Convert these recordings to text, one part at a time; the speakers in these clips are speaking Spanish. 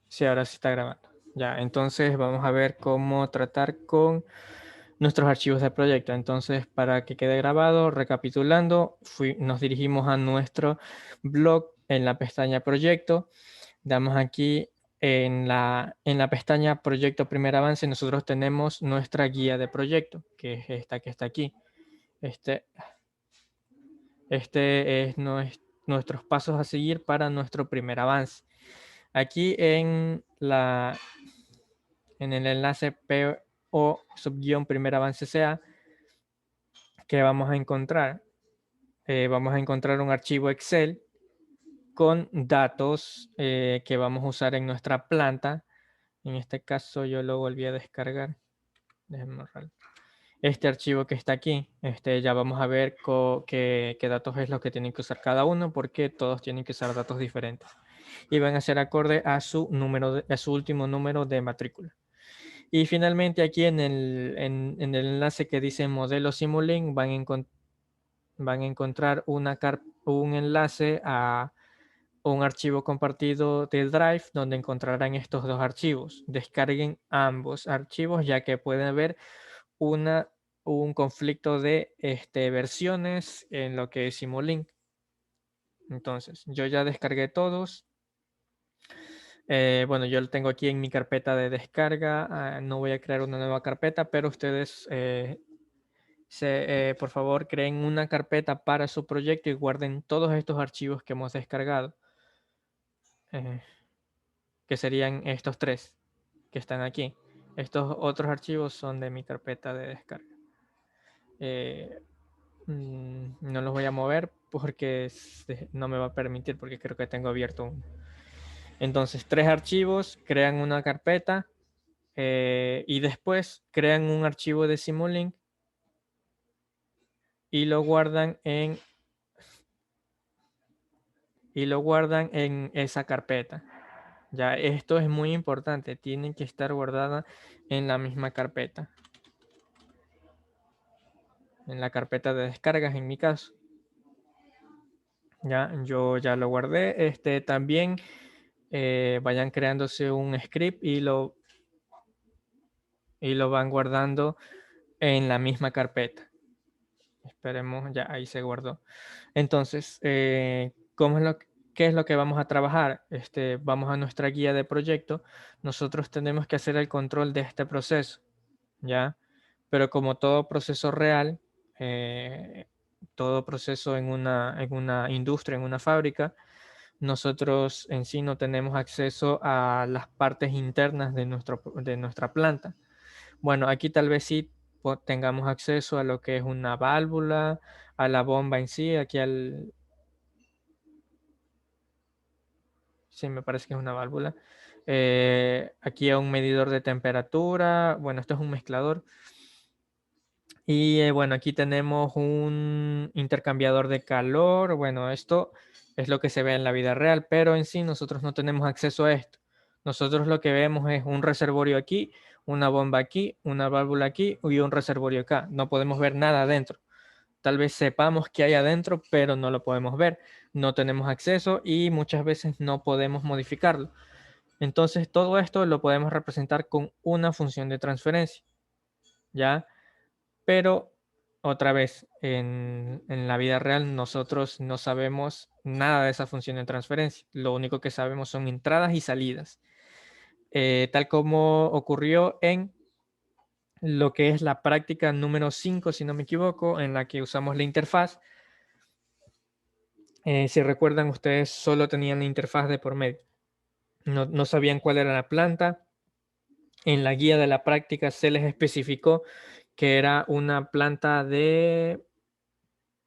Sí, ahora sí está grabando. Ya, entonces vamos a ver cómo tratar con nuestros archivos de proyecto. Entonces, para que quede grabado, recapitulando, nos dirigimos a nuestro blog en la pestaña Proyecto. Damos aquí en la pestaña Proyecto Primer Avance, nosotros tenemos nuestra guía de proyecto, que es esta que está aquí. Este, este es nuestros pasos a seguir para nuestro primer avance. Aquí en el enlace PO subguión primer avance sea, que vamos a encontrar? Vamos a encontrar un archivo Excel con datos que vamos a usar en nuestra planta. En este caso yo lo volví a descargar. Déjenme borrar. Este archivo que está aquí, ya vamos a ver qué datos es lo que tienen que usar cada uno, porque todos tienen que usar datos diferentes y van a ser acorde a su a su último número de matrícula. Y finalmente aquí en el enlace que dice modelo Simulink van a encontrar un enlace a un archivo compartido de Drive donde encontrarán estos dos archivos. Descarguen ambos archivos ya que pueden haber un conflicto de versiones en lo que es Simulink. Entonces, yo ya descargué todos. Bueno, yo lo tengo aquí en mi carpeta de descarga. No voy a crear una nueva carpeta, pero ustedes, por favor, creen una carpeta para su proyecto y guarden todos estos archivos que hemos descargado, eh, que serían estos tres que están aquí. Estos otros archivos son de mi carpeta de descarga. Eh, no los voy a mover porque no me va a permitir, porque creo que tengo abierto uno. Entonces, tres archivos, crean una carpeta. Y después crean un archivo de Simulink y lo guardan en esa carpeta. Ya, esto es muy importante, tienen que estar guardadas en la misma carpeta, en la carpeta de descargas en mi caso. Ya, yo ya lo guardé. También vayan creándose un script y lo van guardando en la misma carpeta. Esperemos, ya ahí se guardó. Entonces, ¿qué es lo que vamos a trabajar? Vamos a nuestra guía de proyecto. Nosotros tenemos que hacer el control de este proceso, ¿ya? Pero como todo proceso real, todo proceso en una industria, en una fábrica, nosotros en sí no tenemos acceso a las partes internas de nuestra planta. Bueno, aquí tal vez sí tengamos acceso a lo que es una válvula, a la bomba en sí, sí, me parece que es una válvula. Aquí a un medidor de temperatura, bueno, esto es un mezclador. Y bueno, aquí tenemos un intercambiador de calor. Bueno, esto es lo que se ve en la vida real, pero en sí nosotros no tenemos acceso a esto. Nosotros lo que vemos es un reservorio aquí, una bomba aquí, una válvula aquí y un reservorio acá. No podemos ver nada adentro. Tal vez sepamos qué hay adentro, pero no lo podemos ver. No tenemos acceso y muchas veces no podemos modificarlo. Entonces, todo esto lo podemos representar con una función de transferencia, ¿ya? Pero otra vez, en la vida real nosotros no sabemos nada de esa función de transferencia. Lo único que sabemos son entradas y salidas. Tal como ocurrió en lo que es la práctica número 5, si no me equivoco, en la que usamos la interfaz. Si recuerdan, ustedes solo tenían la interfaz de por medio. No sabían cuál era la planta. En la guía de la práctica se les especificó que era una planta de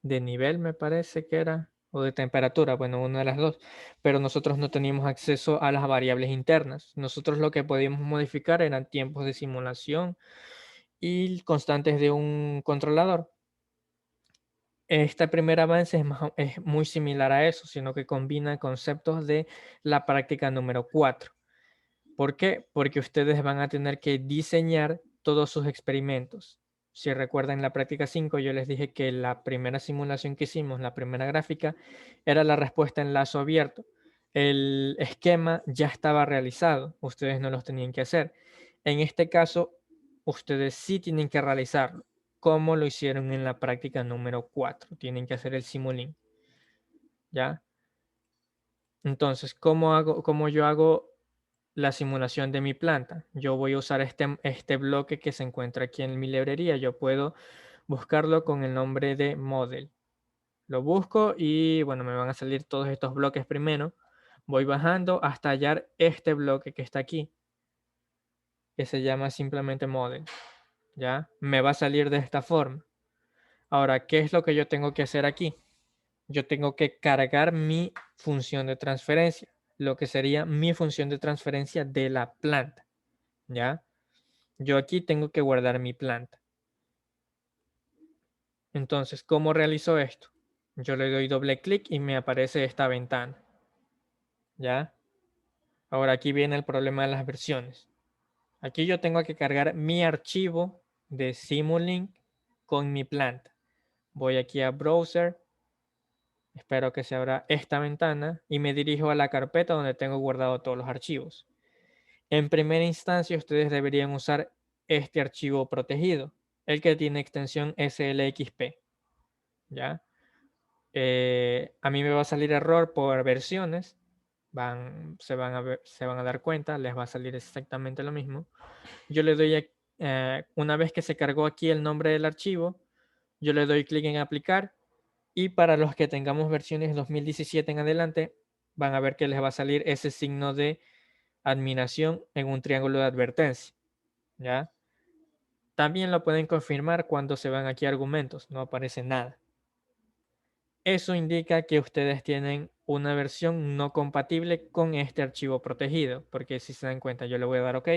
nivel, me parece que era, o de temperatura, bueno, una de las dos, pero nosotros no teníamos acceso a las variables internas. Nosotros lo que podíamos modificar eran tiempos de simulación y constantes de un controlador. Este primer avance es muy similar a eso, sino que combina conceptos de la práctica número 4. ¿Por qué? Porque ustedes van a tener que diseñar todos sus experimentos. Si recuerdan la práctica 5, yo les dije que la primera simulación que hicimos, la primera gráfica, era la respuesta en lazo abierto. el esquema ya estaba realizado, ustedes no los tenían que hacer. En este caso, ustedes sí tienen que realizarlo, como lo hicieron en la práctica número 4. Tienen que hacer el Simulink, ¿ya? Entonces, cómo yo hago la simulación de mi planta? Yo voy a usar este bloque que se encuentra aquí en mi librería. Yo puedo buscarlo con el nombre de model. Lo busco y bueno, me van a salir todos estos bloques primero. Voy bajando hasta hallar este bloque que está aquí, que se llama simplemente model. ¿Ya? Me va a salir de esta forma. Ahora, ¿qué es lo que yo tengo que hacer aquí? Yo tengo que cargar mi función de transferencia, lo que sería mi función de transferencia de la planta. ¿Ya? Yo aquí tengo que guardar mi planta. Entonces, ¿cómo realizo esto? Yo le doy doble clic y me aparece esta ventana. ¿Ya? Ahora aquí viene el problema de las versiones. Aquí yo tengo que cargar mi archivo de Simulink con mi planta. Voy aquí a Browser. Espero que se abra esta ventana y me dirijo a la carpeta donde tengo guardado todos los archivos. En primera instancia, ustedes deberían usar este archivo protegido, el que tiene extensión SLXP. ¿Ya? A mí me va a salir error por versiones. Se van a dar cuenta, les va a salir exactamente lo mismo. Yo le doy, una vez que se cargó aquí el nombre del archivo, yo le doy clic en aplicar y para los que tengamos versiones 2017 en adelante, van a ver que les va a salir ese signo de admiración en un triángulo de advertencia. ¿Ya? También lo pueden confirmar cuando se van aquí a argumentos, no aparece nada. Eso indica que ustedes tienen una versión no compatible con este archivo protegido, porque si se dan cuenta, yo le voy a dar OK.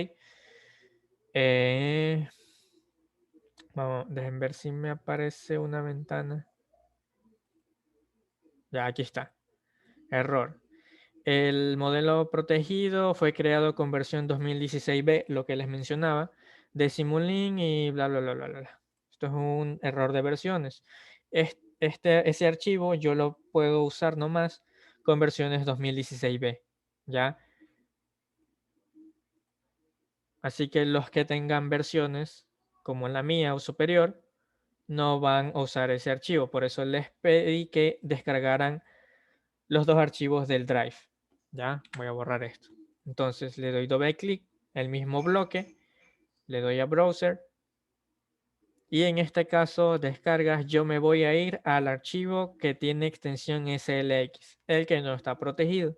Vamos, dejen ver si me aparece una ventana. Ya, aquí está. Error. El modelo protegido fue creado con versión 2016B, lo que les mencionaba, de Simulink y bla, bla, bla, bla, bla. Esto es un error de versiones. Ese archivo yo lo puedo usar nomás con versiones 2016B, ¿ya? Así que los que tengan versiones como la mía o superior, no van a usar ese archivo. Por eso les pedí que descargaran los dos archivos del Drive. Ya, voy a borrar esto. Entonces le doy doble clic, el mismo bloque, le doy a Browser y en este caso descargas, yo me voy a ir al archivo que tiene extensión SLX, el que no está protegido.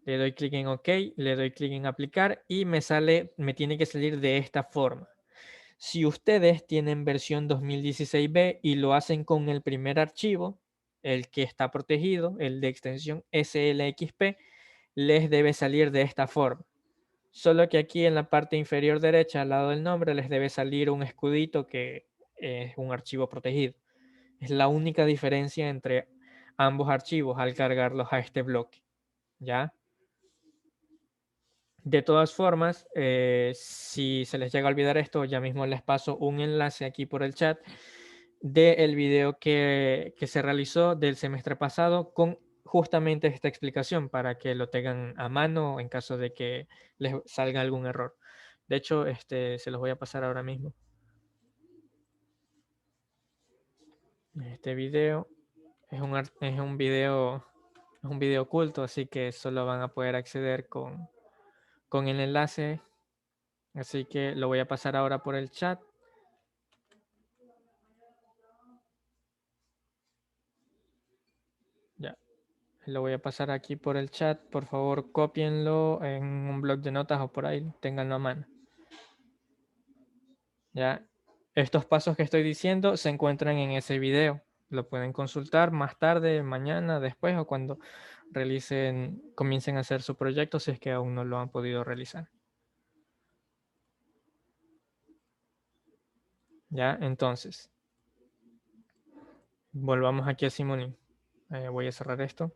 Le doy clic en OK, le doy clic en aplicar y me tiene que salir de esta forma. Si ustedes tienen versión 2016B y lo hacen con el primer archivo, el que está protegido, el de extensión SLXP, les debe salir de esta forma. Solo que aquí en la parte inferior derecha, al lado del nombre, les debe salir un escudito que es un archivo protegido. Es la única diferencia entre ambos archivos al cargarlos a este bloque. ¿Ya? De todas formas, si se les llega a olvidar esto, ya mismo les paso un enlace aquí por el chat del video que se realizó del semestre pasado con justamente esta explicación para que lo tengan a mano en caso de que les salga algún error. De hecho, se los voy a pasar ahora mismo. Este video es un video oculto, así que solo van a poder acceder con el enlace. Así que lo voy a pasar ahora por el chat. Ya, lo voy a pasar aquí por el chat. Por favor, cópienlo en un bloc de notas o por ahí, ténganlo a mano. Ya, estos pasos que estoy diciendo se encuentran en ese video. Lo pueden consultar más tarde, mañana, después o cuando comiencen a hacer su proyecto si es que aún no lo han podido realizar. Ya, entonces, volvamos aquí a Simulink. Voy a cerrar esto.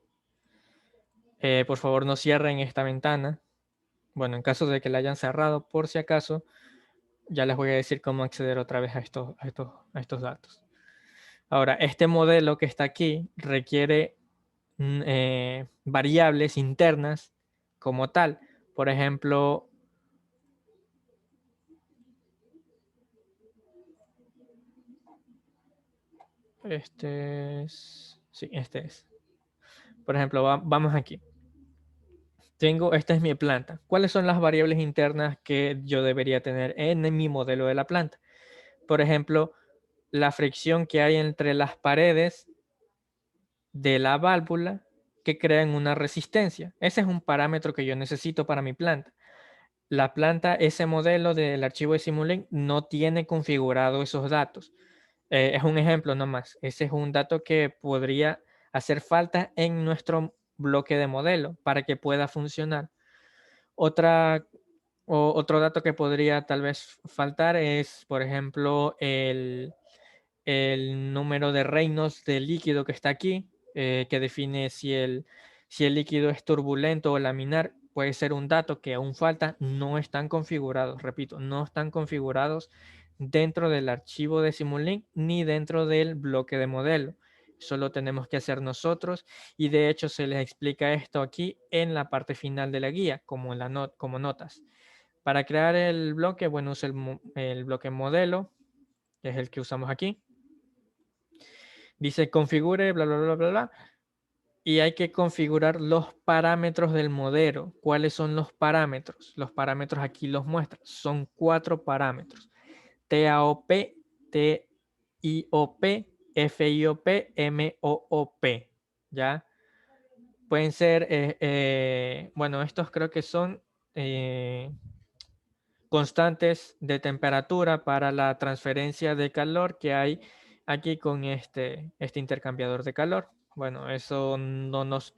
Por favor, no cierren esta ventana. Bueno, en caso de que la hayan cerrado, por si acaso, ya les voy a decir cómo acceder otra vez a estos datos. Ahora, este modelo que está aquí requiere variables internas como tal. Por ejemplo, este es, sí, este es. Por ejemplo, vamos aquí. Esta es mi planta. ¿Cuáles son las variables internas que yo debería tener en mi modelo de la planta? Por ejemplo, la fricción que hay entre las paredes de la válvula que crean una resistencia. Ese es un parámetro que yo necesito para mi planta. La planta, ese modelo del archivo de Simulink no tiene configurado esos datos. Es un ejemplo nomás. Ese es un dato que podría hacer falta en nuestro bloque de modelo para que pueda funcionar. Otro dato que podría tal vez faltar es, por ejemplo, el número de reinos del líquido que está aquí, que define si el líquido es turbulento o laminar. Puede ser un dato que aún falta, no están configurados, repito, no están configurados dentro del archivo de Simulink ni dentro del bloque de modelo. Solo tenemos que hacer nosotros y de hecho se les explica esto aquí en la parte final de la guía, como, como notas. Para crear el bloque, bueno, usa el bloque modelo, que es el que usamos aquí. Dice configure, bla, bla, bla, bla, bla. Y hay que configurar los parámetros del modelo. ¿Cuáles son los parámetros? Los parámetros aquí los muestra. Son 4 parámetros. TAOP, TIOP, FIOP, MOOP. ¿Ya? Pueden ser, bueno, estos creo que son constantes de temperatura para la transferencia de calor que hay aquí con este intercambiador de calor. Bueno, eso no nos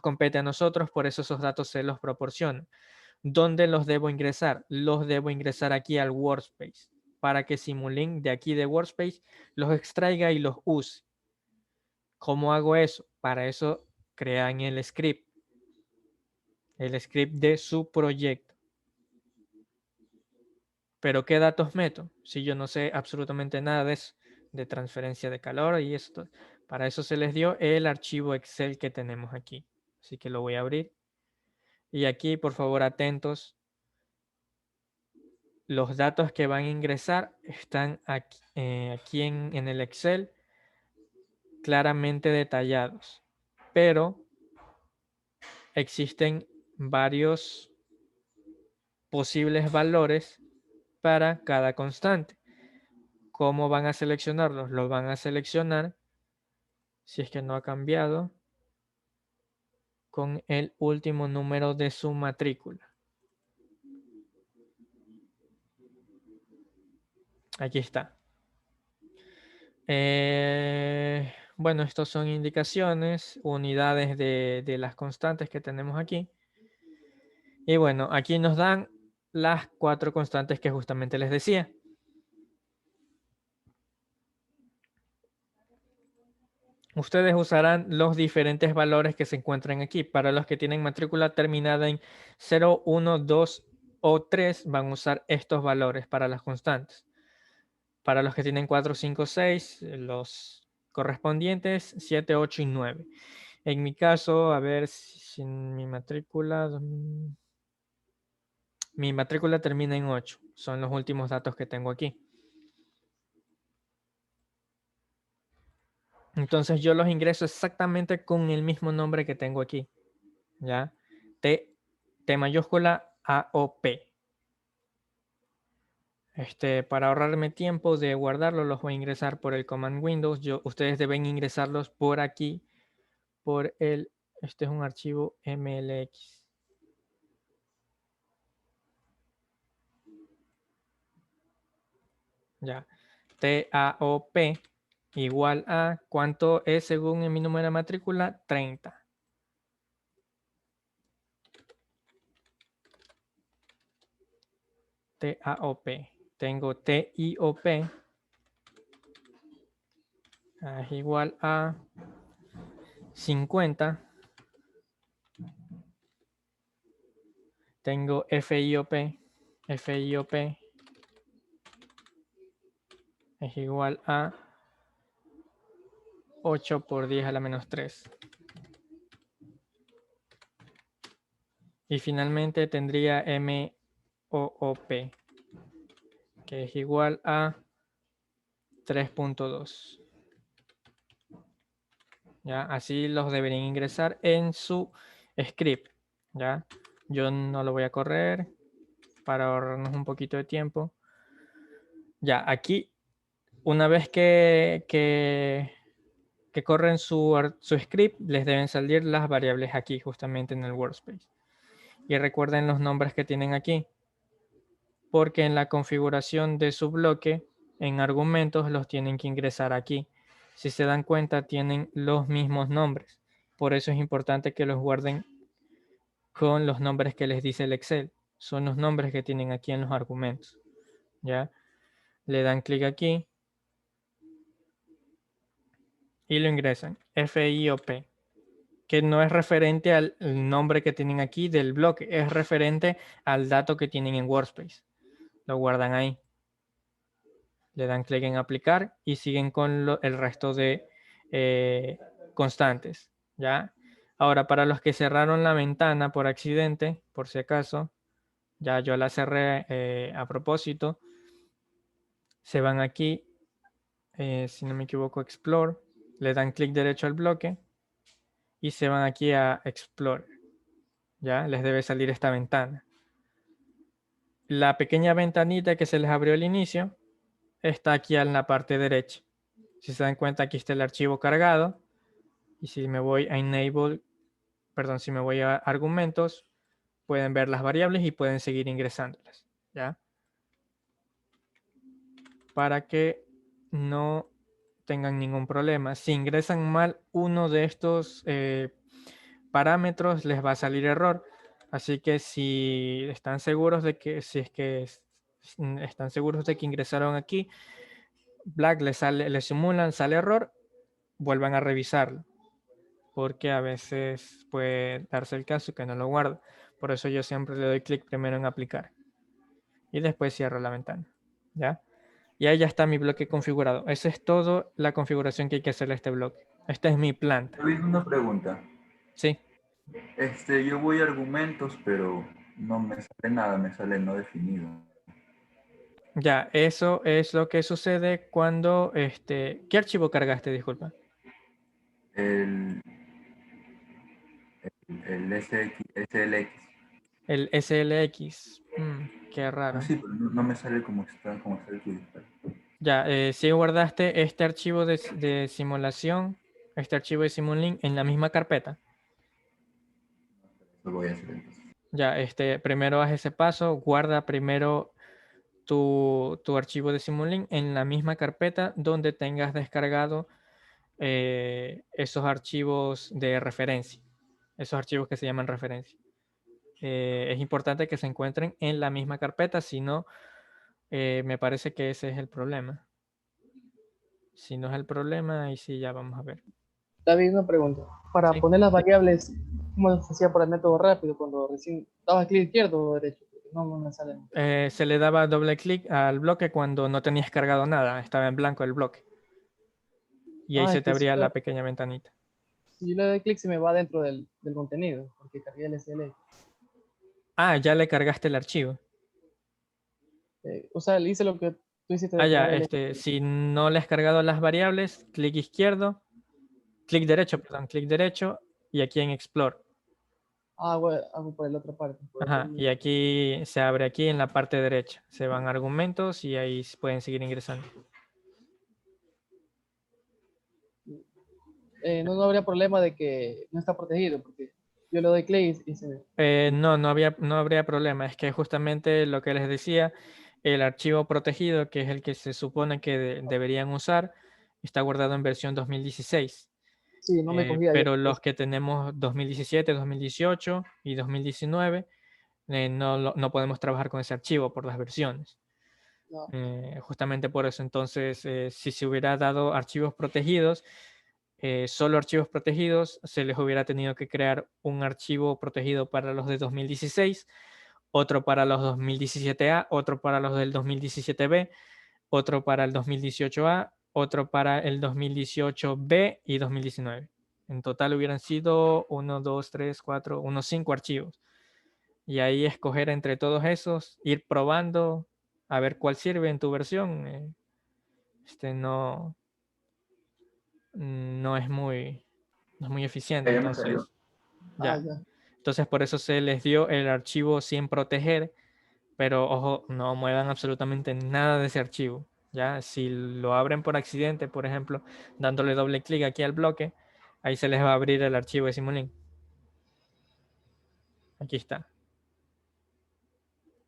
compete a nosotros, por eso esos datos se los proporciono. ¿Dónde los debo ingresar? Los debo ingresar aquí al workspace para que Simulink de aquí de workspace los extraiga y los use. ¿Cómo hago eso? Para eso crean el script de su proyecto. Pero ¿qué datos meto? Si yo no sé absolutamente nada de eso, de transferencia de calor y esto. Para eso se les dio el archivo Excel que tenemos aquí. Así que lo voy a abrir. Y aquí, por favor, atentos. Los datos que van a ingresar están aquí en el Excel claramente detallados. Pero existen varios posibles valores para cada constante. ¿Cómo van a seleccionarlos? Los van a seleccionar, si es que no ha cambiado, con el último número de su matrícula. Aquí está. Bueno, estos son indicaciones, unidades de las constantes que tenemos aquí. Y bueno, aquí nos dan las 4 constantes que justamente les decía. Ustedes usarán los diferentes valores que se encuentran aquí. Para los que tienen matrícula terminada en 0, 1, 2 o 3, van a usar estos valores para las constantes. Para los que tienen 4, 5, 6, los correspondientes 7, 8 y 9. En mi caso, a ver si mi matrícula termina en 8. Son los últimos datos que tengo aquí. Entonces yo los ingreso exactamente con el mismo nombre que tengo aquí. ¿Ya? T mayúscula AOP. Para ahorrarme tiempo de guardarlo, los voy a ingresar por el Command Windows. Ustedes deben ingresarlos por aquí, por este es un archivo MLX. Ya, TAOP igual a, ¿cuánto es según en mi número de matrícula? 30. TAOP. Tengo TIOP es igual a 50. Tengo FIOP. FIOP es igual a 8 por 10 a la menos 3. Y finalmente tendría MOOP, que es igual a 3.2. ¿Ya? Así los deberían ingresar en su script. ¿Ya? Yo no lo voy a correr para ahorrarnos un poquito de tiempo. Ya, aquí, una vez que corren su script, les deben salir las variables aquí, justamente en el workspace. Y recuerden los nombres que tienen aquí, porque en la configuración de su bloque, en argumentos, los tienen que ingresar aquí. Si se dan cuenta, tienen los mismos nombres. Por eso es importante que los guarden con los nombres que les dice el Excel. Son los nombres que tienen aquí en los argumentos. ¿Ya? Le dan clic aquí y lo ingresan. FIOP, que no es referente al nombre que tienen aquí del bloque, es referente al dato que tienen en Workspace. Lo guardan ahí. Le dan clic en aplicar y siguen con el resto de constantes. ¿Ya? Ahora, para los que cerraron la ventana por accidente, por si acaso, ya yo la cerré a propósito, se van aquí, si no me equivoco, Explore, le dan clic derecho al bloque y se van aquí a Explore. ¿Ya? Les debe salir esta ventana. La pequeña ventanita que se les abrió al inicio está aquí en la parte derecha. Si se dan cuenta, aquí está el archivo cargado. Y si me voy a Enable, perdón, si me voy a Argumentos, pueden ver las variables y pueden seguir ingresándolas. ¿Ya? Para que no tengan ningún problema. Si ingresan mal uno de estos parámetros, les va a salir error. Así que si están seguros de que, si es que están seguros de que ingresaron aquí, Black le simulan, sale error, vuelvan a revisarlo. Porque a veces puede darse el caso que no lo guarda. Por eso yo siempre le doy clic primero en aplicar. Y después cierro la ventana. ¿Ya? Y ahí ya está mi bloque configurado. Esa es toda la configuración que hay que hacerle a este bloque. Esta es mi planta. David, una pregunta. Sí. Yo voy a argumentos, pero no me sale nada, me sale no definido. Ya, eso es lo que sucede cuando, ¿qué archivo cargaste? Disculpa. El, el SLX. El SLX. Qué Ah, raro. sí, pero no me sale como está el tuyo. Ya, si guardaste este archivo de simulación, este archivo de Simulink en la misma carpeta. Lo voy a hacer entonces. Ya, primero haz ese paso, guarda primero tu archivo de Simulink en la misma carpeta donde tengas descargado esos archivos de referencia, esos archivos que se llaman referencia. Es importante que se encuentren en la misma carpeta, si no, me parece que ese es el problema. Si no es el problema, ahí sí ya vamos a ver. David, una pregunta. Para Sí. poner las variables, ¿cómo se hacía por el método rápido cuando recién daba clic izquierdo o derecho? Porque no me sale. Se le daba doble clic al bloque cuando no tenías cargado nada, estaba en blanco el bloque. Y ahí Ah, se es te que abría la pequeña ventanita. si yo le doy clic se me va dentro del contenido, porque cargué el SL. Ah, ya le cargaste el archivo. O sea, le hice lo que tú hiciste Ah, de ya, cargar el. si no le has cargado las variables, clic izquierdo, clic derecho, perdón, clic derecho y aquí en Explore. Ah, bueno, hago por la otra parte. Ajá, y aquí se abre aquí en la parte derecha. Se van a argumentos y ahí pueden seguir ingresando. No habría problema de que no está protegido, porque yo le doy clic y se. No, no habría problema. Es que justamente lo que les decía, el archivo protegido, que es el que se supone que deberían usar, está guardado en versión 2016. Sí, no me cogía yo. Pero los que tenemos 2017, 2018 y 2019, no podemos trabajar con ese archivo por las versiones. No, Justamente por eso, entonces, si se hubiera dado archivos protegidos, solo archivos protegidos, se les hubiera tenido que crear un archivo protegido para los de 2016, otro para los 2017A, otro para los del 2017B, otro para el 2018A, otro para el 2018B y 2019. En total hubieran sido 1, 2, 3, 4, unos 5 archivos. y ahí escoger entre todos esos, ir probando a ver cuál sirve en tu versión. No, no es muy eficiente. Ya me salió. Entonces, ya. Ya. Entonces, por eso se les dio el archivo sin proteger, pero ojo, no muevan absolutamente nada de ese archivo. Ya, si lo abren por accidente, por ejemplo, dándole doble clic aquí al bloque, ahí se les va a abrir el archivo de Simulink. Aquí está.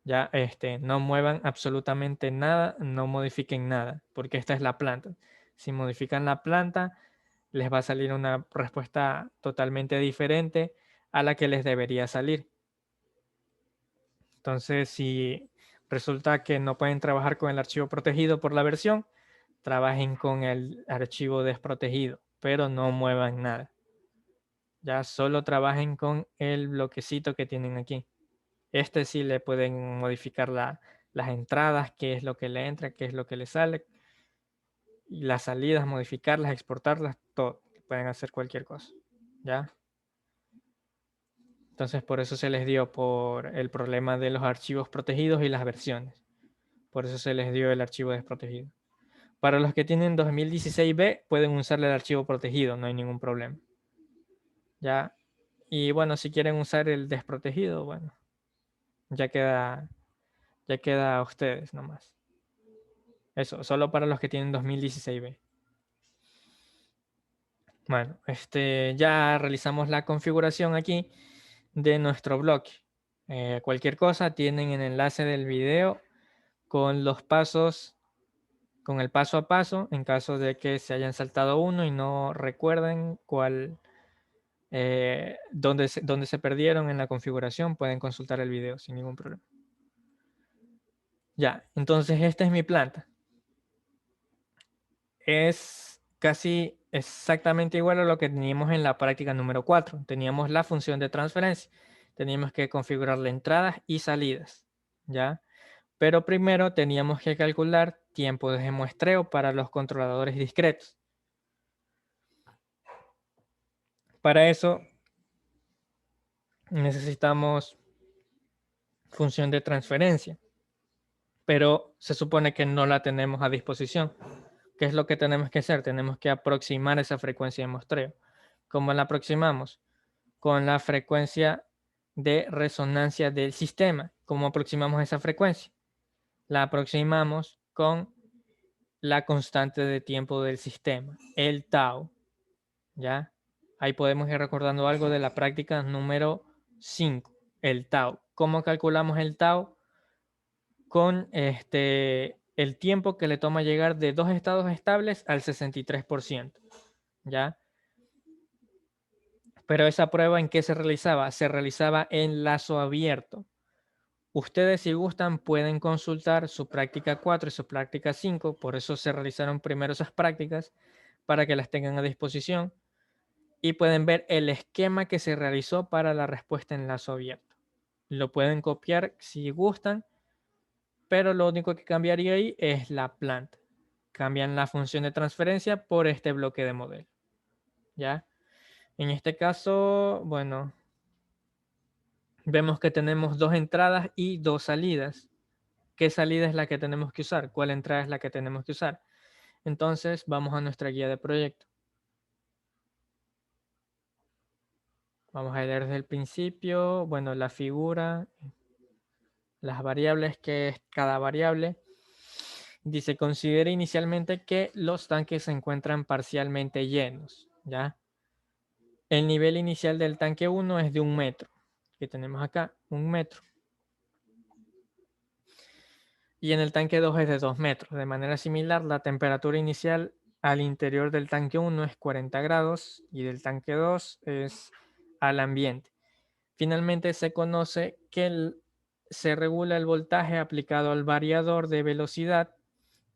Ya, no muevan absolutamente nada, no modifiquen nada, porque esta es la planta. Si modifican la planta, les va a salir una respuesta totalmente diferente a la que les debería salir. Entonces, si resulta que no pueden trabajar con el archivo protegido por la versión, trabajen con el archivo desprotegido, pero no muevan nada. Ya solo trabajen con el bloquecito que tienen aquí. Este sí le pueden modificar las entradas, qué es lo que le entra, qué es lo que le sale, y las salidas, modificarlas, exportarlas, todo. Pueden hacer cualquier cosa. ¿Ya? Entonces, por eso se les dio por el problema de los archivos protegidos y las versiones. Por eso se les dio el archivo desprotegido. Para los que tienen 2016B, pueden usar el archivo protegido, no hay ningún problema. ¿Ya? Y bueno, si quieren usar el desprotegido, bueno, ya queda a ustedes nomás. Eso, solo para los que tienen 2016B. Bueno, ya realizamos la configuración aquí de nuestro bloque. Cualquier cosa tienen el enlace del video con los pasos, con el paso a paso, en caso de que se hayan saltado uno y no recuerden dónde se perdieron en la configuración, pueden consultar el video sin ningún problema. Ya, entonces esta es mi planta. Es casi exactamente igual a lo que teníamos en la práctica número 4. Teníamos la función de transferencia. Teníamos que configurarle entradas y salidas, ¿ya? Pero primero teníamos que calcular tiempo de muestreo para los controladores discretos. Para eso necesitamos función de transferencia, pero se supone que no la tenemos a disposición. ¿Qué es lo que tenemos que hacer? Tenemos que aproximar esa frecuencia de muestreo. ¿Cómo la aproximamos? Con la frecuencia de resonancia del sistema. ¿Cómo aproximamos esa frecuencia? La aproximamos con la constante de tiempo del sistema, el tau. ¿Ya? Ahí podemos ir recordando algo de la práctica número 5, el tau. ¿Cómo calculamos el tau? Con el tiempo que le toma llegar de dos estados estables al 63%. ¿Ya? Pero esa prueba, ¿en qué se realizaba? Se realizaba en lazo abierto. Ustedes, si gustan, pueden consultar su práctica 4 y su práctica 5. Por eso se realizaron primero esas prácticas, para que las tengan a disposición. Y pueden ver el esquema que se realizó para la respuesta en lazo abierto. Lo pueden copiar si gustan, pero lo único que cambiaría ahí es la planta. Cambian la función de transferencia por este bloque de modelo. ¿Ya? En este caso, bueno, vemos que tenemos dos entradas y dos salidas. ¿Qué salida es la que tenemos que usar? ¿Cuál entrada es la que tenemos que usar? Entonces, vamos a nuestra guía de proyecto. Vamos a leer desde el principio, bueno, la figura, las variables, que es cada variable. Dice, considere inicialmente que los tanques se encuentran parcialmente llenos, ¿ya? El nivel inicial del tanque 1 es de 1 metro, que tenemos acá, 1 metro. Y en el tanque 2 es de 2 metros. De manera similar, la temperatura inicial al interior del tanque 1 es 40 grados y del tanque 2 es al ambiente. Finalmente se conoce que se regula el voltaje aplicado al variador de velocidad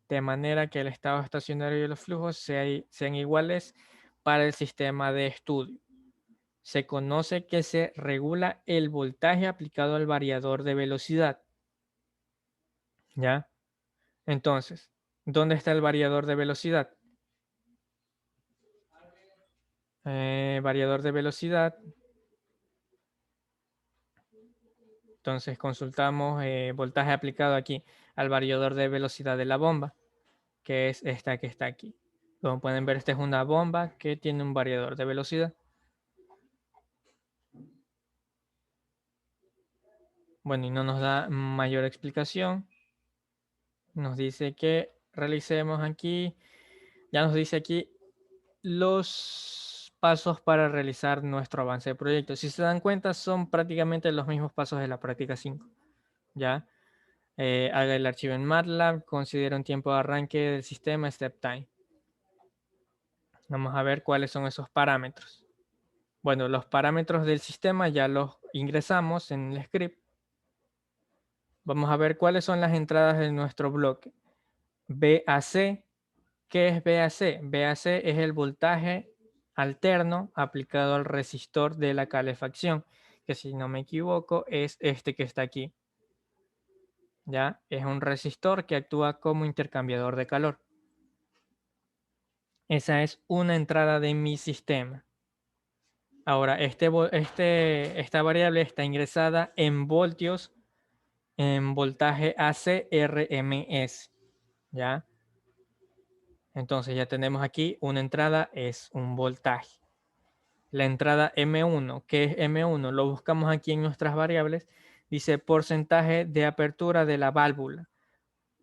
de manera que el estado estacionario y los flujos sean iguales para el sistema de estudio. Se conoce que se regula el voltaje aplicado al variador de velocidad. ¿Ya? Entonces, ¿dónde está el variador de velocidad? Variador de velocidad. Entonces consultamos voltaje aplicado aquí al variador de velocidad de la bomba, que es esta que está aquí. Como pueden ver, esta es una bomba que tiene un variador de velocidad. Bueno, y no nos da mayor explicación. Nos dice que realicemos aquí, ya nos dice aquí los pasos para realizar nuestro avance de proyecto. Si se dan cuenta, son prácticamente los mismos pasos de la práctica 5. ¿Ya? Haga el archivo en MATLAB, considera un tiempo de arranque del sistema, step time. Vamos a ver cuáles son esos parámetros. Bueno, los parámetros del sistema ya los ingresamos en el script. Vamos a ver cuáles son las entradas de nuestro bloque. VAC. ¿Qué es VAC? VAC es el voltaje alterno aplicado al resistor de la calefacción, que si no me equivoco es este que está aquí. ¿Ya? Es un resistor que actúa como intercambiador de calor. Esa es una entrada de mi sistema. Ahora, esta variable está ingresada en voltios en voltaje AC/RMS. ¿Ya? Entonces ya tenemos aquí una entrada, es un voltaje. La entrada M1, ¿qué es M1? Lo buscamos aquí en nuestras variables. Dice porcentaje de apertura de la válvula.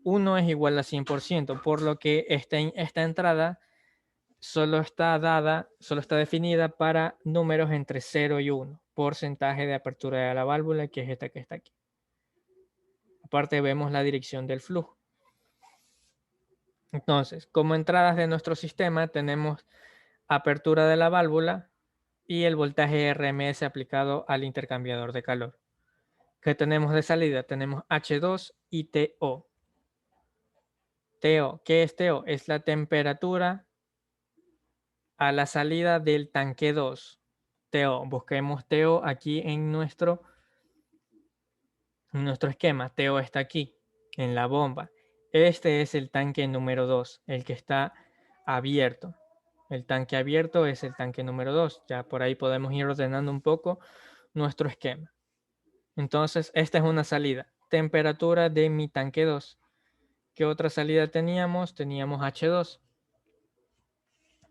1 es igual a 100%, por lo que esta entrada solo está definida para números entre 0 y 1. Porcentaje de apertura de la válvula, que es esta que está aquí. Aparte vemos la dirección del flujo. Entonces, como entradas de nuestro sistema tenemos apertura de la válvula y el voltaje RMS aplicado al intercambiador de calor. ¿Qué tenemos de salida? Tenemos H2 y TO. TO, ¿qué es TO? Es la temperatura a la salida del tanque 2. TO, busquemos TO aquí en nuestro esquema. TO está aquí, en la bomba. Este es el tanque número 2, el que está abierto. El tanque abierto es el tanque número 2. Ya por ahí podemos ir ordenando un poco nuestro esquema. Entonces, esta es una salida. Temperatura de mi tanque 2. ¿Qué otra salida teníamos? Teníamos H2.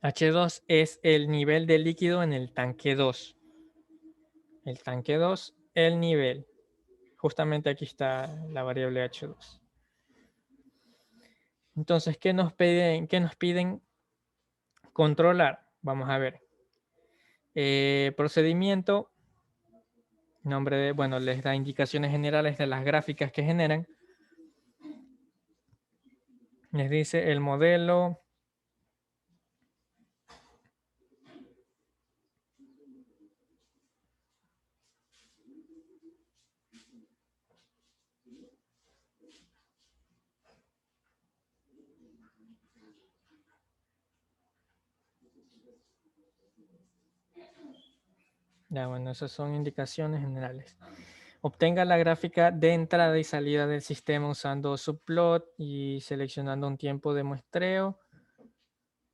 H2 es el nivel de líquido en el tanque 2. El tanque 2, el nivel. Justamente aquí está la variable H2. Entonces, ¿qué nos piden controlar? Vamos a ver. Procedimiento. Nombre de, bueno, les da indicaciones generales de las gráficas que generan. Les dice el modelo. Ya, bueno, esas son indicaciones generales. Obtenga la gráfica de entrada y salida del sistema usando subplot y seleccionando un tiempo de muestreo.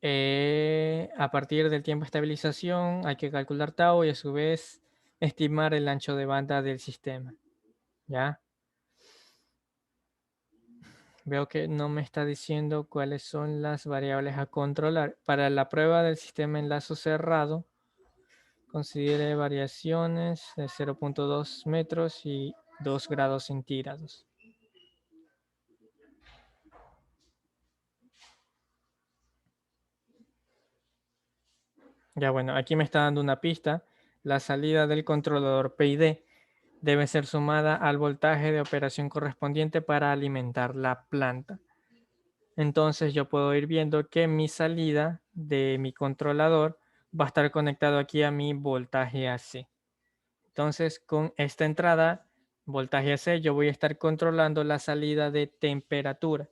A partir del tiempo de estabilización hay que calcular tau y a su vez estimar el ancho de banda del sistema. ¿Ya? Veo que no me está diciendo cuáles son las variables a controlar. Para la prueba del sistema en lazo cerrado, considere variaciones de 0.2 metros y 2 grados centígrados. Ya bueno, aquí me está dando una pista. La salida del controlador PID debe ser sumada al voltaje de operación correspondiente para alimentar la planta. Entonces yo puedo ir viendo que mi salida de mi controlador va a estar conectado aquí a mi voltaje AC. Entonces con esta entrada, voltaje AC, yo voy a estar controlando la salida de temperatura.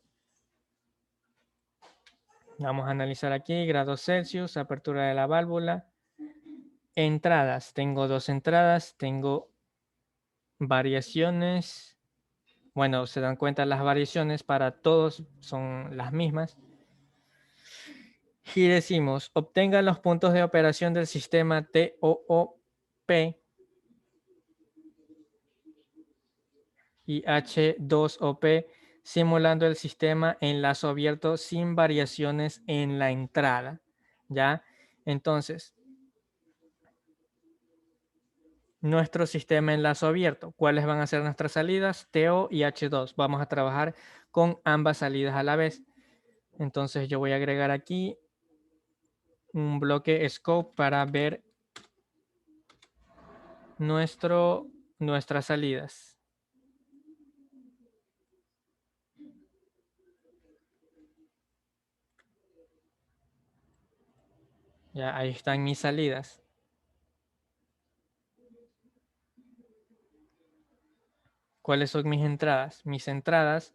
Vamos a analizar aquí, grados Celsius, apertura de la válvula. Entradas, tengo dos entradas, tengo variaciones. Bueno, se dan cuenta las variaciones para todos son las mismas. Y decimos, obtenga los puntos de operación del sistema TOOP y H2OP, simulando el sistema en lazo abierto sin variaciones en la entrada. ¿Ya? Entonces, nuestro sistema en lazo abierto. ¿Cuáles van a ser nuestras salidas? TO y H2. Vamos a trabajar con ambas salidas a la vez. Entonces yo voy a agregar aquí un bloque scope para ver nuestras salidas. Ya, ahí están mis salidas. ¿Cuáles son mis entradas? Mis entradas,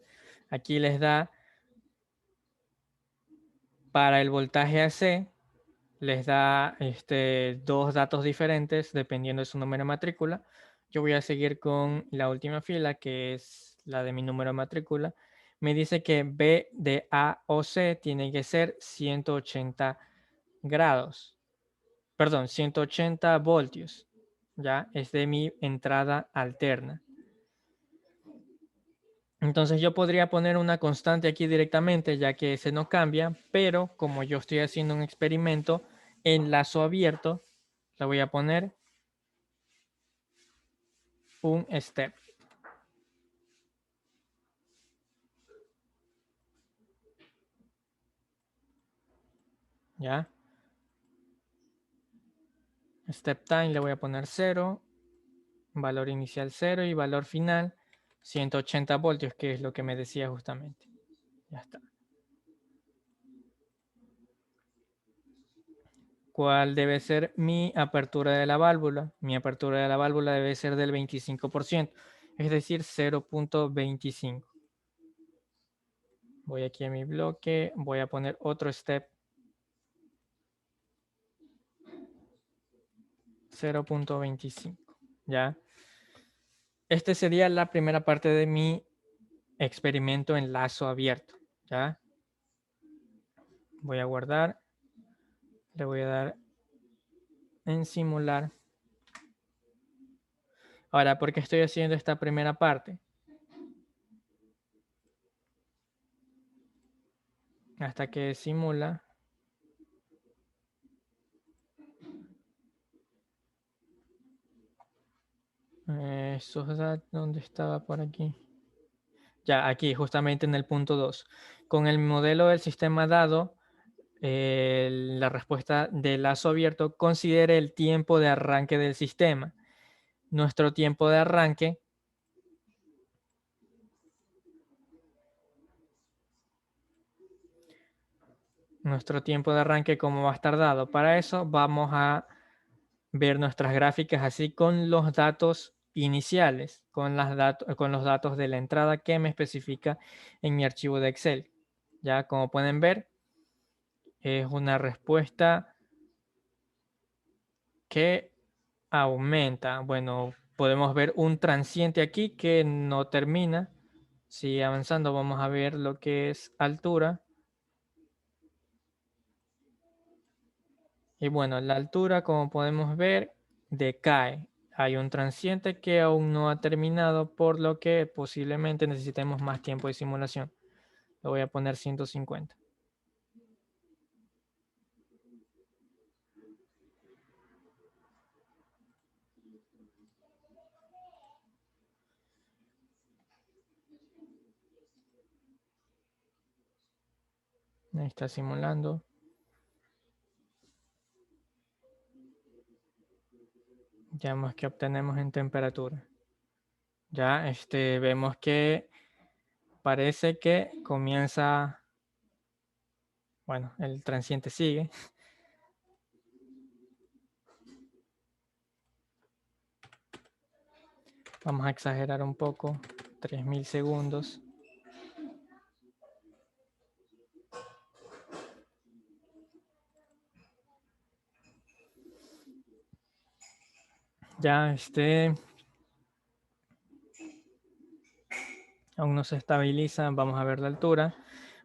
aquí les da para el voltaje AC, les da dos datos diferentes dependiendo de su número de matrícula. Yo voy a seguir con la última fila, que es la de mi número de matrícula. Me dice que B de A o C tiene que ser 180 grados. Perdón, 180 voltios. Ya, es de mi entrada alterna. Entonces yo podría poner una constante aquí directamente, ya que ese no cambia, pero como yo estoy haciendo un experimento en lazo abierto, le voy a poner un step. ¿Ya? Step time le voy a poner 0, valor inicial 0 y valor final 180 voltios, que es lo que me decía justamente. Ya está. ¿Cuál debe ser mi apertura de la válvula? Mi apertura de la válvula debe ser del 25%, es decir, 0.25. Voy aquí a mi bloque, voy a poner otro step. 0.25, ¿ya? Este sería la primera parte de mi experimento en lazo abierto, ¿ya? Voy a guardar. Le voy a dar en simular. Ahora, ¿por qué estoy haciendo esta primera parte? Hasta que simula. Esos datos, ¿dónde estaba por aquí? Ya, aquí, justamente en el punto 2. Con el modelo del sistema dado, la respuesta de lazo abierto considere el tiempo de arranque del sistema. Nuestro tiempo de arranque como va a estar dado. Para eso vamos a ver nuestras gráficas así con los datos iniciales, con los datos de la entrada que me especifica en mi archivo de Excel. Ya como pueden ver, es una respuesta que aumenta. Bueno, podemos ver un transiente aquí que no termina. Sigue avanzando, vamos a ver lo que es altura. Y bueno, la altura, como podemos ver, decae. Hay un transiente que aún no ha terminado, por lo que posiblemente necesitemos más tiempo de simulación. Lo voy a poner 150. Ahí está simulando. Ya vemos que obtenemos en temperatura. Ya vemos que parece que comienza, bueno, el transiente sigue. Vamos a exagerar un poco, 3000 segundos. Ya aún no se estabiliza. Vamos a ver la altura.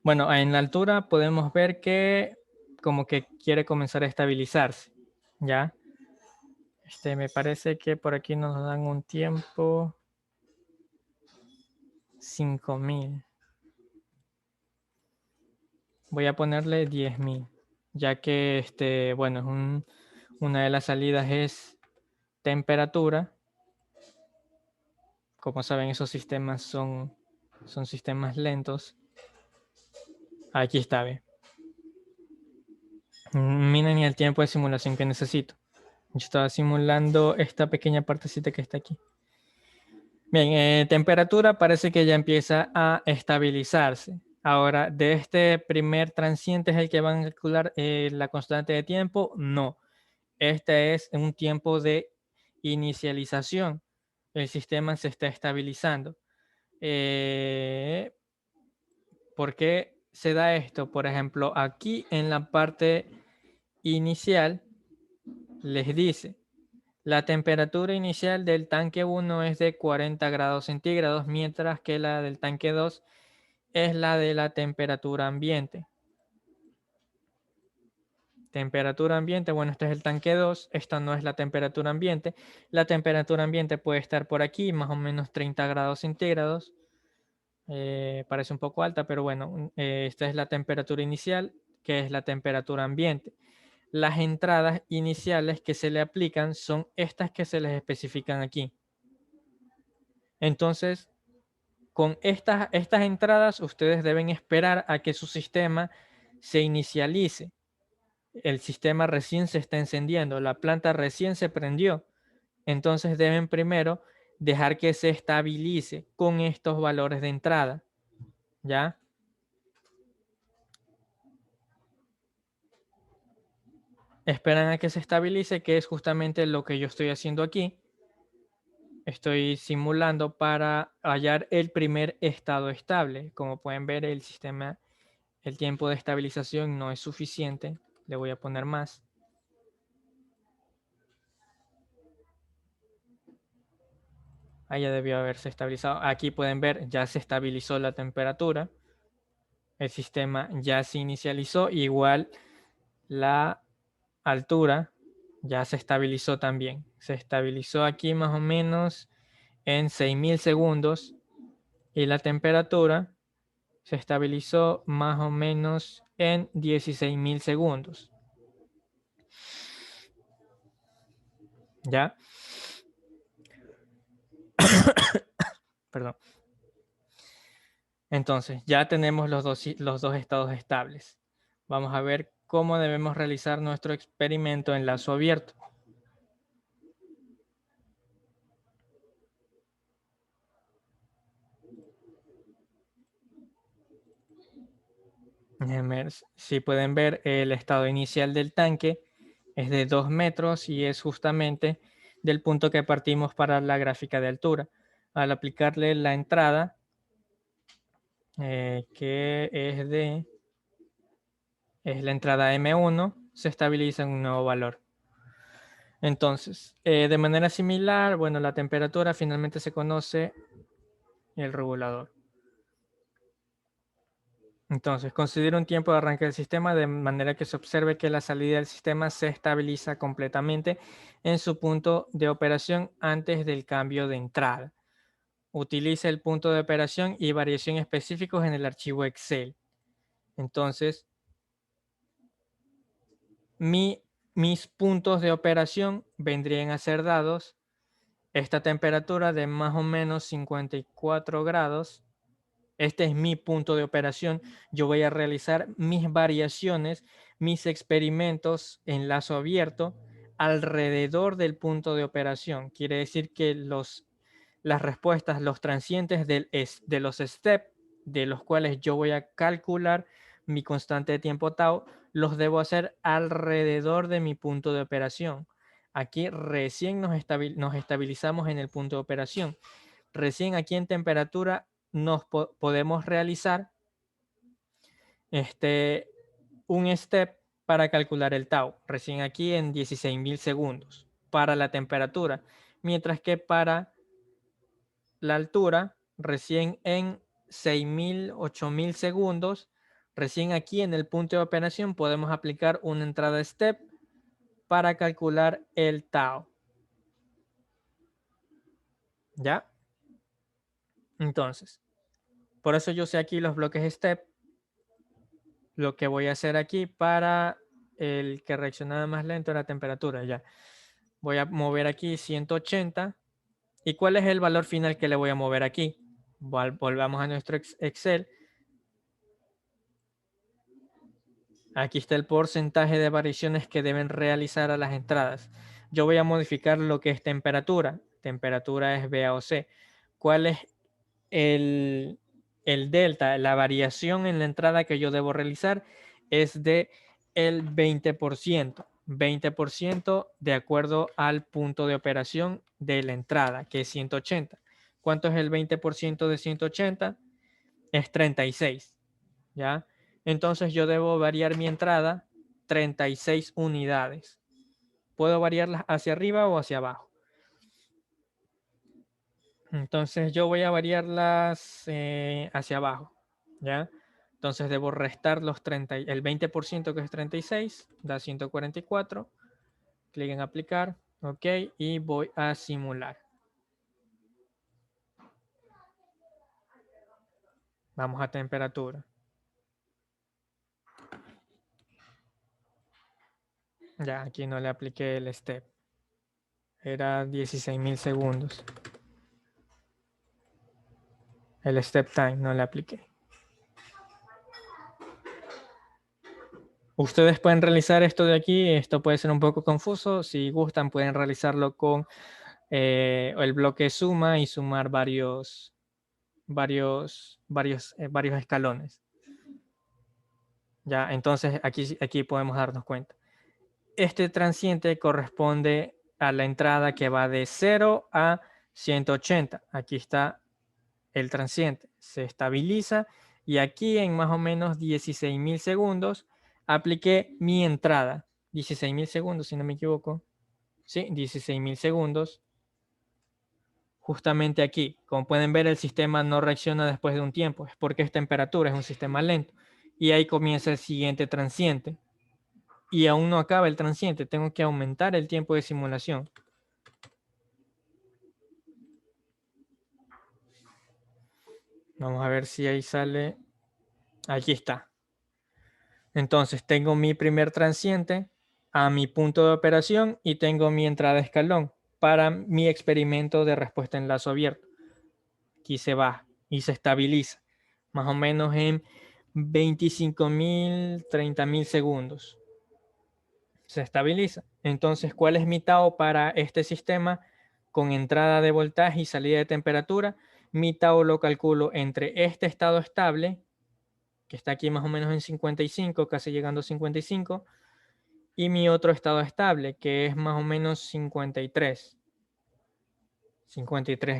Bueno, en la altura podemos ver que como que quiere comenzar a estabilizarse. Ya. Me parece que por aquí nos dan un tiempo. 5.000. Voy a ponerle 10.000, ya que bueno, una de las salidas es temperatura. Como saben, esos sistemas son sistemas lentos. Aquí está, ¿ve? Miren el tiempo de simulación que necesito. Yo estaba simulando esta pequeña partecita que está aquí. Bien, temperatura parece que ya empieza a estabilizarse. Ahora, de este primer transiente es el que van a calcular la constante de tiempo. No, este es un tiempo de inicialización. El sistema se está estabilizando. ¿Por qué se da esto? Por ejemplo, aquí en la parte inicial les dice, la temperatura inicial del tanque 1 es de 40 grados centígrados, mientras que la del tanque 2 es la de la temperatura ambiente. Temperatura ambiente, bueno, este es el tanque 2, esta no es la temperatura ambiente. La temperatura ambiente puede estar por aquí, más o menos 30 grados centígrados. Parece un poco alta, pero bueno, esta es la temperatura inicial, que es la temperatura ambiente. Las entradas iniciales que se le aplican son estas que se les especifican aquí. Entonces, con estas entradas, ustedes deben esperar a que su sistema se inicialice. El sistema recién se está encendiendo, la planta recién se prendió. Entonces deben primero dejar que se estabilice con estos valores de entrada. ¿Ya? Esperan a que se estabilice, que es justamente lo que yo estoy haciendo aquí. Estoy simulando para hallar el primer estado estable. Como pueden ver, el sistema, el tiempo de estabilización no es suficiente. Le voy a poner más. Ahí ya debió haberse estabilizado. Aquí pueden ver, ya se estabilizó la temperatura. El sistema ya se inicializó. Igual la altura ya se estabilizó también. Se estabilizó aquí más o menos en 6.000 segundos. Y la temperatura se estabilizó más o menos en 16.000 segundos. ¿Ya? Perdón. Entonces, ya tenemos los dos estados estables. Vamos a ver cómo debemos realizar nuestro experimento en lazo abierto. Si pueden ver, el estado inicial del tanque es de 2 metros y es justamente del punto que partimos para la gráfica de altura. Al aplicarle la entrada, que es la entrada M1, se estabiliza en un nuevo valor. Entonces, de manera similar, bueno, la temperatura finalmente se conoce el regulador. Entonces, considera un tiempo de arranque del sistema de manera que se observe que la salida del sistema se estabiliza completamente en su punto de operación antes del cambio de entrada. Utiliza el punto de operación y variación específicos en el archivo Excel. Entonces, mis puntos de operación vendrían a ser dados esta temperatura de más o menos 54 grados. Este es mi punto de operación. Yo voy a realizar mis variaciones, mis experimentos en lazo abierto alrededor del punto de operación. Quiere decir que las respuestas, los transientes de los steps, de los cuales yo voy a calcular mi constante de tiempo tau, los debo hacer alrededor de mi punto de operación. Aquí recién nos estabilizamos en el punto de operación. Recién aquí en temperatura podemos realizar un step para calcular el tau. Recién aquí en 16.000 segundos para la temperatura. Mientras que para la altura, recién en 6.000, 8.000 segundos, recién aquí en el punto de operación podemos aplicar una entrada step para calcular el tau. ¿Ya? Entonces, Por eso yo usé aquí los bloques step. Lo que voy a hacer aquí para el que reaccionaba más lento era temperatura. Ya. Voy a mover aquí 180. ¿Y cuál es el valor final que le voy a mover aquí? Volvamos a nuestro Excel. Aquí está el porcentaje de variaciones que deben realizar a las entradas. Yo voy a modificar lo que es temperatura. Temperatura es B, A o C. ¿Cuál es el delta? La variación en la entrada que yo debo realizar es de el 20%. 20% de acuerdo al punto de operación de la entrada, que es 180. ¿Cuánto es el 20% de 180? Es 36. ¿Ya? Entonces yo debo variar mi entrada 36 unidades. Puedo variarlas hacia arriba o hacia abajo. Entonces yo voy a variarlas hacia abajo. ¿Ya? Entonces debo restar el 20% que es 36, da 144. Clic en aplicar. Ok. Y voy a simular. Vamos a temperatura. Ya, aquí no le apliqué el step. Era 16.000 segundos. El step time no le apliqué. Ustedes pueden realizar esto de aquí. Esto puede ser un poco confuso. Si gustan, pueden realizarlo con el bloque suma y sumar varios escalones. Ya, entonces aquí podemos darnos cuenta. Este transiente corresponde a la entrada que va de 0 a 180. Aquí está el transiente. Se estabiliza y aquí en más o menos 16.000 segundos apliqué mi entrada. 16.000 segundos, si no me equivoco. Sí, 16.000 segundos. Justamente aquí, como pueden ver, el sistema no reacciona después de un tiempo. Es porque es temperatura, es un sistema lento. Y ahí comienza el siguiente transiente. Y aún no acaba el transiente. Tengo que aumentar el tiempo de simulación. Vamos a ver si ahí sale. Aquí está. Entonces tengo mi primer transiente a mi punto de operación y tengo mi entrada de escalón para mi experimento de respuesta en lazo abierto. Aquí se baja y se estabiliza más o menos en 25.000, 30.000 segundos. Se estabiliza. Entonces, ¿cuál es mi tau para este sistema con entrada de voltaje y salida de temperatura? Mi tau lo calculo entre este estado estable, que está aquí más o menos en 55, casi llegando a 55, y mi otro estado estable, que es más o menos 53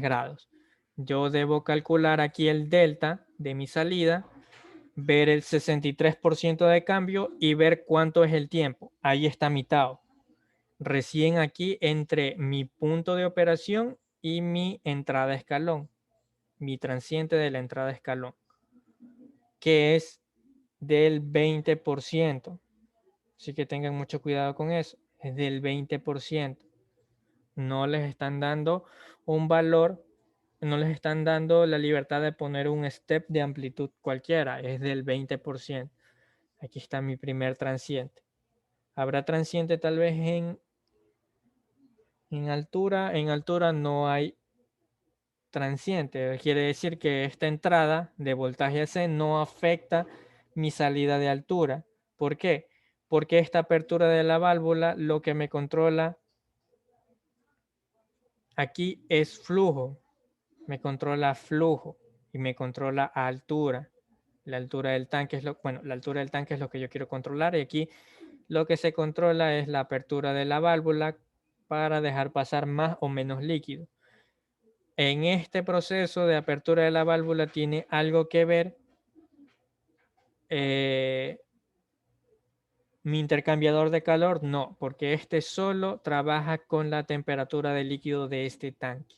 grados. Yo debo calcular aquí el delta de mi salida, ver el 63% de cambio y ver cuánto es el tiempo. Ahí está mi tau. Recién aquí entre mi punto de operación y mi entrada de escalón, mi transiente de la entrada de escalón, que es del 20%. Así que tengan mucho cuidado con eso. Es del 20%. No les están dando un valor, no les están dando la libertad de poner un step de amplitud cualquiera. Es del 20%. Aquí está mi primer transiente. Habrá transiente tal vez en altura. En altura no hay transiente. Quiere decir que esta entrada de voltaje AC no afecta mi salida de altura. ¿Por qué? Porque esta apertura de la válvula lo que me controla aquí es flujo. Me controla flujo y me controla altura. La altura del tanque es la altura del tanque es lo que yo quiero controlar y aquí lo que se controla es la apertura de la válvula para dejar pasar más o menos líquido. En este proceso de apertura de la válvula tiene algo que ver mi intercambiador de calor, no, porque este solo trabaja con la temperatura del líquido de este tanque.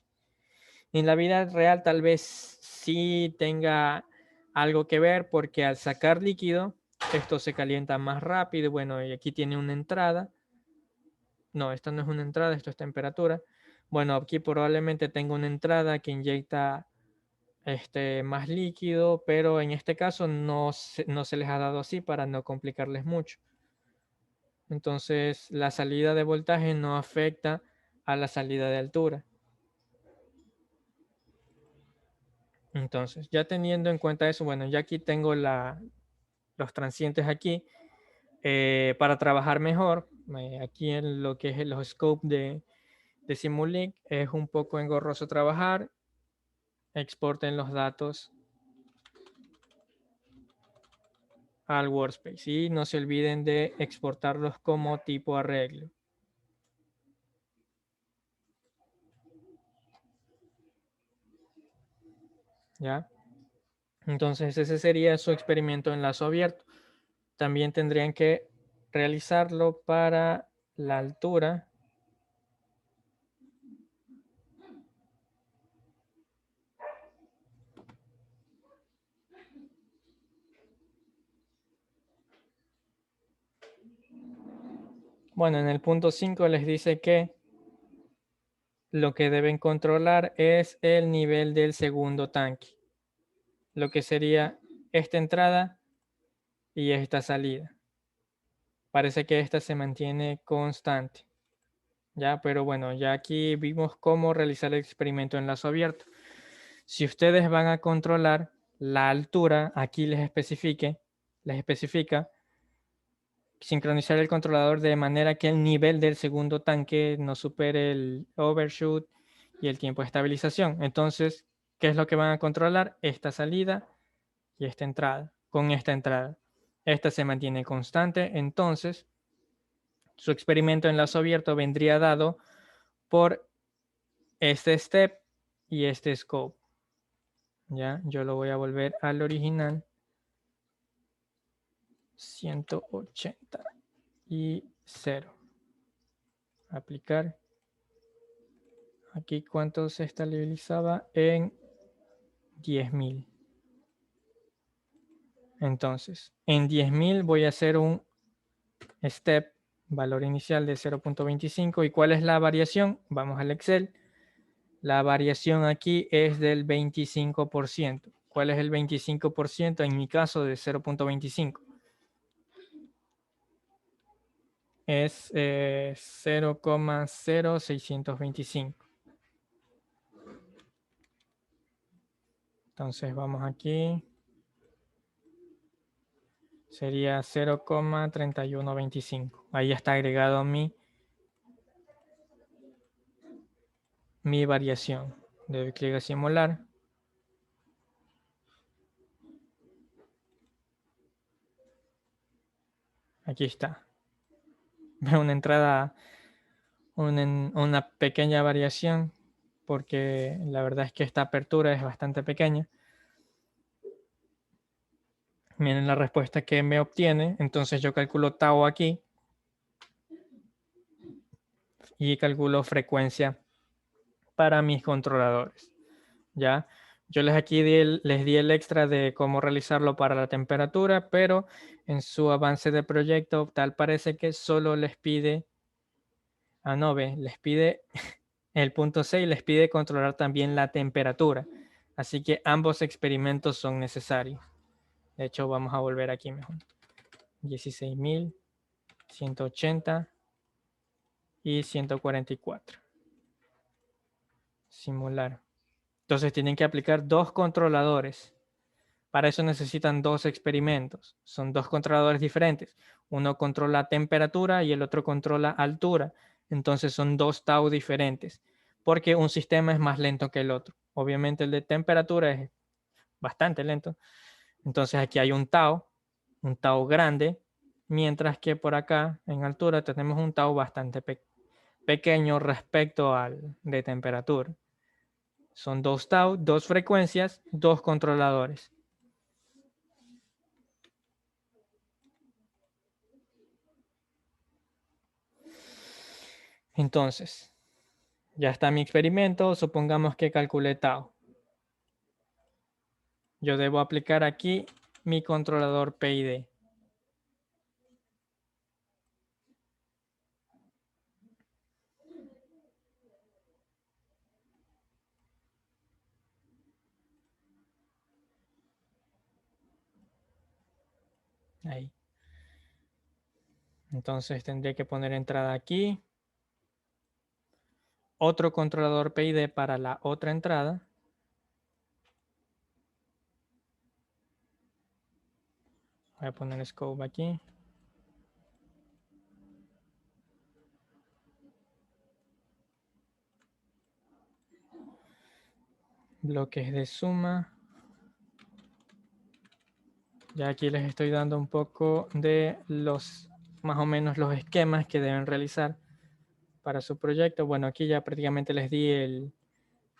En la vida real tal vez sí tenga algo que ver porque al sacar líquido, esto se calienta más rápido. Bueno, y aquí tiene una entrada. No, esta no es una entrada, esto es temperatura. Bueno, aquí probablemente tengo una entrada que inyecta más líquido, pero en este caso no se les ha dado así para no complicarles mucho. Entonces, la salida de voltaje no afecta a la salida de altura. Entonces, ya teniendo en cuenta eso, bueno, ya aquí tengo los transientes aquí. Para trabajar mejor, aquí en lo que es los scopes de Simulink, es un poco engorroso trabajar. Exporten los datos al workspace y no se olviden de exportarlos como tipo arreglo. ¿Ya? Entonces ese sería su experimento en lazo abierto. También tendrían que realizarlo para la altura. Bueno, en el punto 5 les dice que lo que deben controlar es el nivel del segundo tanque. Lo que sería esta entrada y esta salida. Parece que esta se mantiene constante. Ya, pero bueno, ya aquí vimos cómo realizar el experimento en lazo abierto. Si ustedes van a controlar la altura, aquí les especifica sincronizar el controlador de manera que el nivel del segundo tanque no supere el overshoot y el tiempo de estabilización. Entonces, ¿qué es lo que van a controlar? Esta salida y esta entrada. Con esta entrada, esta se mantiene constante. Entonces, su experimento en lazo abierto vendría dado por este step y este scope. Ya, yo lo voy a volver al original. 180 y 0. Aplicar. Aquí cuánto se estabilizaba en 10.000. Entonces, en 10.000 voy a hacer un step, valor inicial de 0.25. ¿Y cuál es la variación? Vamos al Excel. La variación aquí es del 25%. ¿Cuál es el 25%? En mi caso de 0.25. Es 0,0625. Entonces vamos aquí. Sería 0,3125. Ahí ya está agregado mi variación. Doy clic a simular. Aquí está. Veo una entrada, una pequeña variación, porque la verdad es que esta apertura es bastante pequeña. Miren la respuesta que me obtiene. Entonces yo calculo tau aquí y calculo frecuencia para mis controladores. ¿Ya? Yo les di el extra de cómo realizarlo para la temperatura, pero en su avance de proyecto tal parece que solo les pide, no ve, les pide el punto 6, les pide controlar también la temperatura. Así que ambos experimentos son necesarios. De hecho, vamos a volver aquí mejor. 16.180 y 144. Simular. Entonces tienen que aplicar dos controladores. Para eso necesitan dos experimentos. Son dos controladores diferentes. Uno controla temperatura y el otro controla altura. Entonces son dos tau diferentes. Porque un sistema es más lento que el otro. Obviamente el de temperatura es bastante lento. Entonces aquí hay un tau grande. Mientras que por acá en altura tenemos un tau bastante pequeño respecto al de temperatura. Son dos tau, dos frecuencias, dos controladores. Entonces, ya está mi experimento. Supongamos que calculé tau. Yo debo aplicar aquí mi controlador PID. Ahí. Entonces tendría que poner entrada aquí. Otro controlador PID para la otra entrada. Voy a poner scope aquí. Bloques de suma. Ya aquí les estoy dando un poco de los, más o menos los esquemas que deben realizar para su proyecto. Bueno, aquí ya prácticamente les di el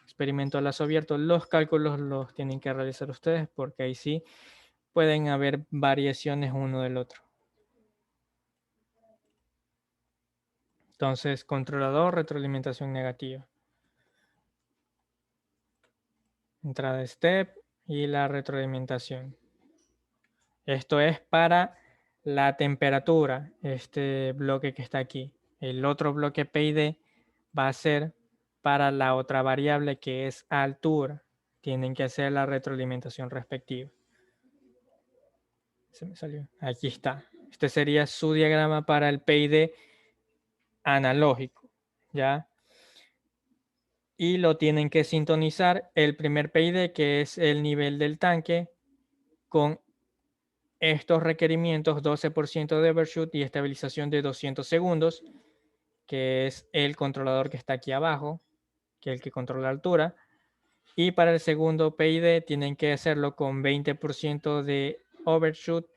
experimento a lazo abierto. Los cálculos los tienen que realizar ustedes porque ahí sí pueden haber variaciones uno del otro. Entonces, controlador, retroalimentación negativa. Entrada step y la retroalimentación. Esto es para la temperatura, este bloque que está aquí. El otro bloque PID va a ser para la otra variable que es altura. Tienen que hacer la retroalimentación respectiva. Se me salió. Aquí está. Este sería su diagrama para el PID analógico, ¿ya? Y lo tienen que sintonizar el primer PID, que es el nivel del tanque, con estos requerimientos: 12% de overshoot y estabilización de 200 segundos, que es el controlador que está aquí abajo, que es el que controla la altura. Y para el segundo PID tienen que hacerlo con 20% de overshoot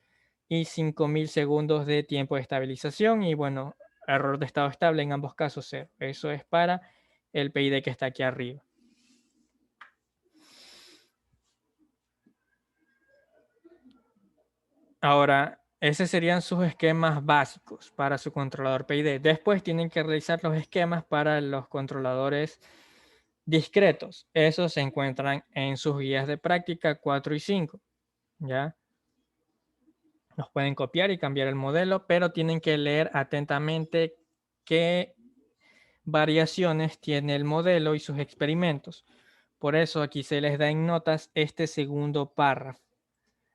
y 5000 segundos de tiempo de estabilización. Y bueno, error de estado estable en ambos casos 0. Eso es para el PID que está aquí arriba. Ahora, esos serían sus esquemas básicos para su controlador PID. Después tienen que realizar los esquemas para los controladores discretos. Esos se encuentran en sus guías de práctica 4 y 5. ¿Ya? Los pueden copiar y cambiar el modelo, pero tienen que leer atentamente qué variaciones tiene el modelo y sus experimentos. Por eso aquí se les da en notas este segundo párrafo.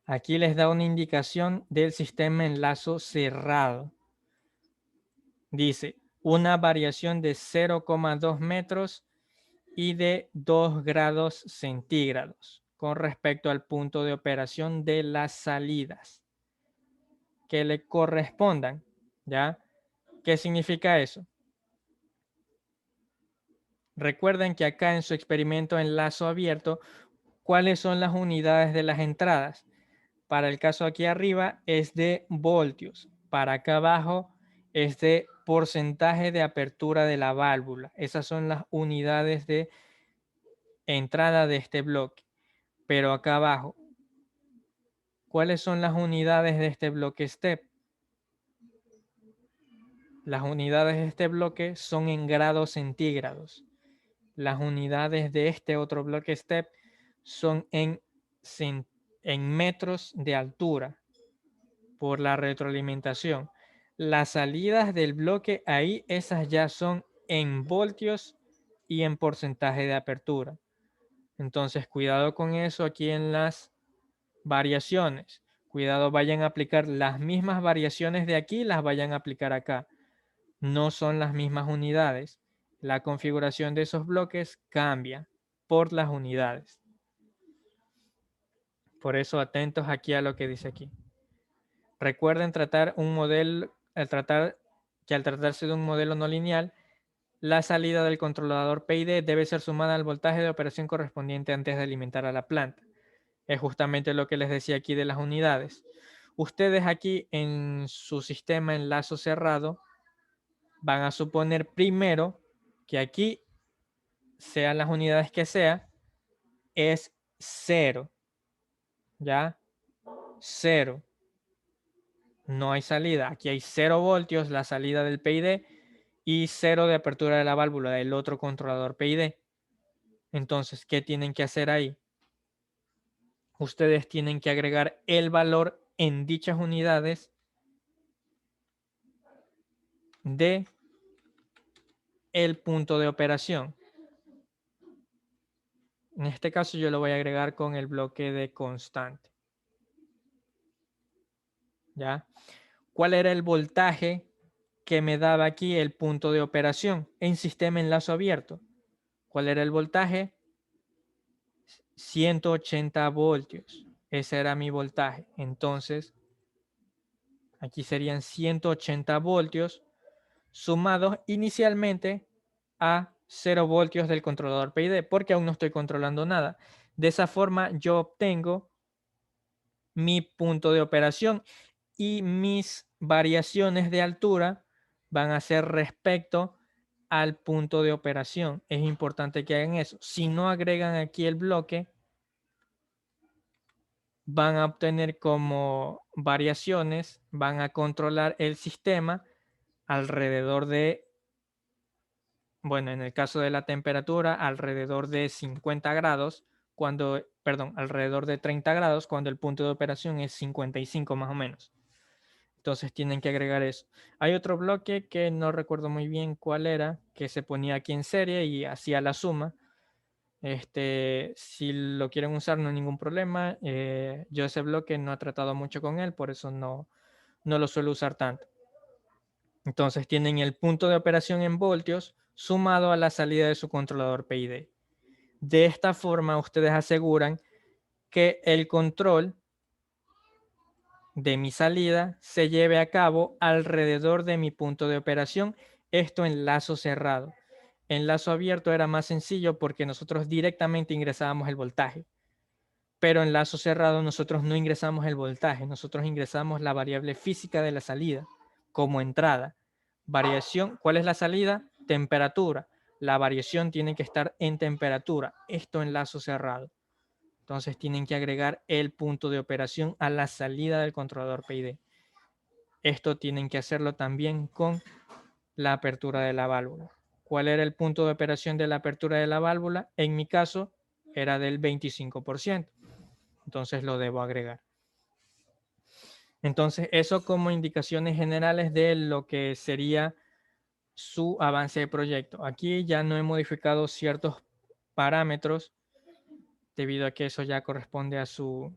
Aquí les da una indicación del sistema en lazo cerrado. Dice, una variación de 0,2 metros y de 2 grados centígrados con respecto al punto de operación de las salidas que le correspondan. ¿Ya? ¿Qué significa eso? Recuerden que acá en su experimento en lazo abierto, ¿cuáles son las unidades de las entradas? Para el caso aquí arriba es de voltios. Para acá abajo es de porcentaje de apertura de la válvula. Esas son las unidades de entrada de este bloque. Pero acá abajo, ¿cuáles son las unidades de este bloque step? Las unidades de este bloque son en grados centígrados. Las unidades de este otro bloque step son en metros de altura por la retroalimentación. Las salidas del bloque ahí, esas ya son en voltios y en porcentaje de apertura. Entonces, cuidado con eso aquí en las variaciones. Cuidado, vayan a aplicar las mismas variaciones de aquí, las vayan a aplicar acá. No son las mismas unidades. La configuración de esos bloques cambia por las unidades. Por eso atentos aquí a lo que dice aquí. Recuerden tratar un modelo, al tratarse de un modelo no lineal, la salida del controlador PID debe ser sumada al voltaje de operación correspondiente antes de alimentar a la planta. Es justamente lo que les decía aquí de las unidades. Ustedes aquí en su sistema en lazo cerrado van a suponer primero que aquí, sean las unidades que sea, es 0. ¿Ya? 0. No hay salida. Aquí hay 0 voltios, la salida del PID, y 0 de apertura de la válvula del otro controlador PID. Entonces, ¿qué tienen que hacer ahí? Ustedes tienen que agregar el valor en dichas unidades de el punto de operación. En este caso yo lo voy a agregar con el bloque de constante. ¿ya? ¿Cuál era el voltaje que me daba aquí el punto de operación en sistema en lazo abierto? ¿Cuál era el voltaje? 180 voltios. Ese era mi voltaje. Entonces, aquí serían 180 voltios sumados inicialmente a 0 voltios del controlador PID, porque aún no estoy controlando nada. De esa forma yo obtengo mi punto de operación y mis variaciones de altura van a ser respecto al punto de operación. Es importante que hagan eso. Si no agregan aquí el bloque, van a obtener como variaciones, van a controlar el sistema alrededor de, bueno, en el caso de la temperatura, alrededor de 50 grados, cuando, perdón, alrededor de 30 grados, cuando el punto de operación es 55 más o menos. Entonces tienen que agregar eso. Hay otro bloque que no recuerdo muy bien cuál era, que se ponía aquí en serie y hacía la suma. Si lo quieren usar no hay ningún problema. Yo ese bloque no he tratado mucho con él, por eso no lo suelo usar tanto. Entonces tienen el punto de operación en voltios sumado a la salida de su controlador PID. De esta forma ustedes aseguran que el control de mi salida se lleve a cabo alrededor de mi punto de operación, esto en lazo cerrado. En lazo abierto era más sencillo porque nosotros directamente ingresábamos el voltaje, pero en lazo cerrado nosotros no ingresamos el voltaje, nosotros ingresamos la variable física de la salida como entrada. Variación, ¿cuál es la salida? Temperatura. La variación tiene que estar en temperatura, esto en lazo cerrado. Entonces tienen que agregar el punto de operación a la salida del controlador PID. Esto tienen que hacerlo también con la apertura de la válvula. ¿Cuál era el punto de operación de la apertura de la válvula? En mi caso era del 25%. Entonces lo debo agregar. Entonces eso como indicaciones generales de lo que sería su avance de proyecto. Aquí ya no he modificado ciertos parámetros debido a que eso ya corresponde a su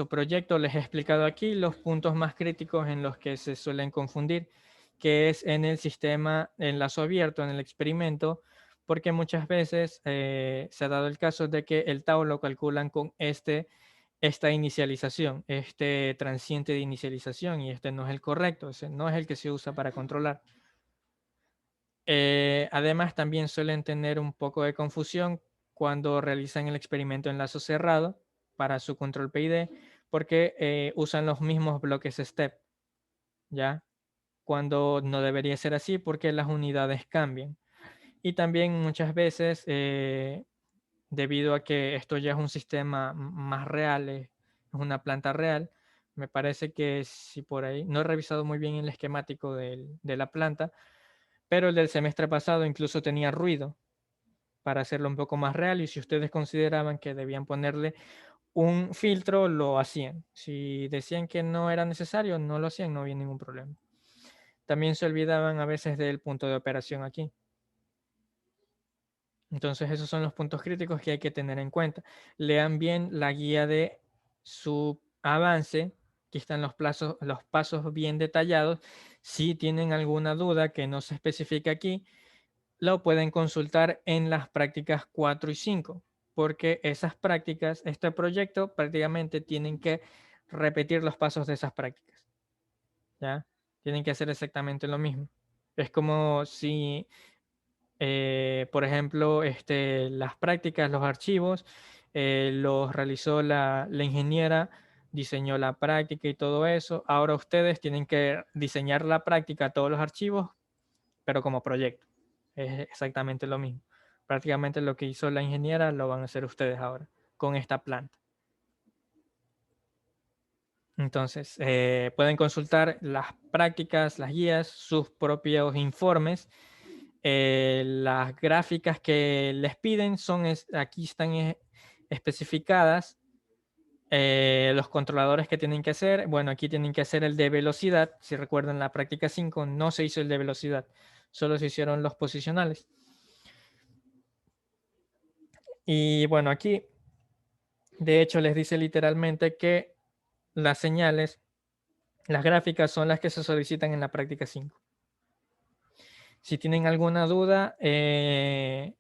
proyecto. Les he explicado aquí los puntos más críticos en los que se suelen confundir, que es en el sistema en lazo abierto, en el experimento, porque muchas veces se ha dado el caso de que el tau lo calculan con esta inicialización, este transiente de inicialización, y este no es el correcto, ese no es el que se usa para controlar. Además, también suelen tener un poco de confusión cuando realizan el experimento en lazo cerrado para su control PID, porque usan los mismos bloques STEP, ¿ya? Cuando no debería ser así porque las unidades cambian. Y también muchas veces, debido a que esto ya es un sistema más real, es una planta real, me parece que si por ahí, no he revisado muy bien el esquemático de la planta, pero el del semestre pasado incluso tenía ruido para hacerlo un poco más real, y si ustedes consideraban que debían ponerle un filtro, lo hacían. Si decían que no era necesario, no lo hacían, no había ningún problema. También se olvidaban a veces del punto de operación aquí. Entonces esos son los puntos críticos que hay que tener en cuenta. Lean bien la guía de su avance. Aquí están los pasos bien detallados. Si tienen alguna duda que no se especifica aquí, lo pueden consultar en las prácticas 4 y 5, porque esas prácticas, este proyecto prácticamente tienen que repetir los pasos de esas prácticas, ¿ya? Tienen que hacer exactamente lo mismo. Es como si, por ejemplo, las prácticas, los archivos, los realizó la ingeniera, diseñó la práctica y todo eso. Ahora ustedes tienen que diseñar la práctica, todos los archivos, pero como proyecto. Es exactamente lo mismo. Prácticamente lo que hizo la ingeniera lo van a hacer ustedes ahora con esta planta. Entonces, pueden consultar las prácticas, las guías, sus propios informes. Las gráficas que les piden aquí están especificadas. Los controladores que tienen que hacer, bueno, aquí tienen que hacer el de velocidad. Si recuerdan, la práctica 5 no se hizo el de velocidad, solo se hicieron los posicionales. Y bueno, aquí de hecho les dice literalmente que las señales Las gráficas son las que se solicitan en la práctica 5. Si tienen alguna duda,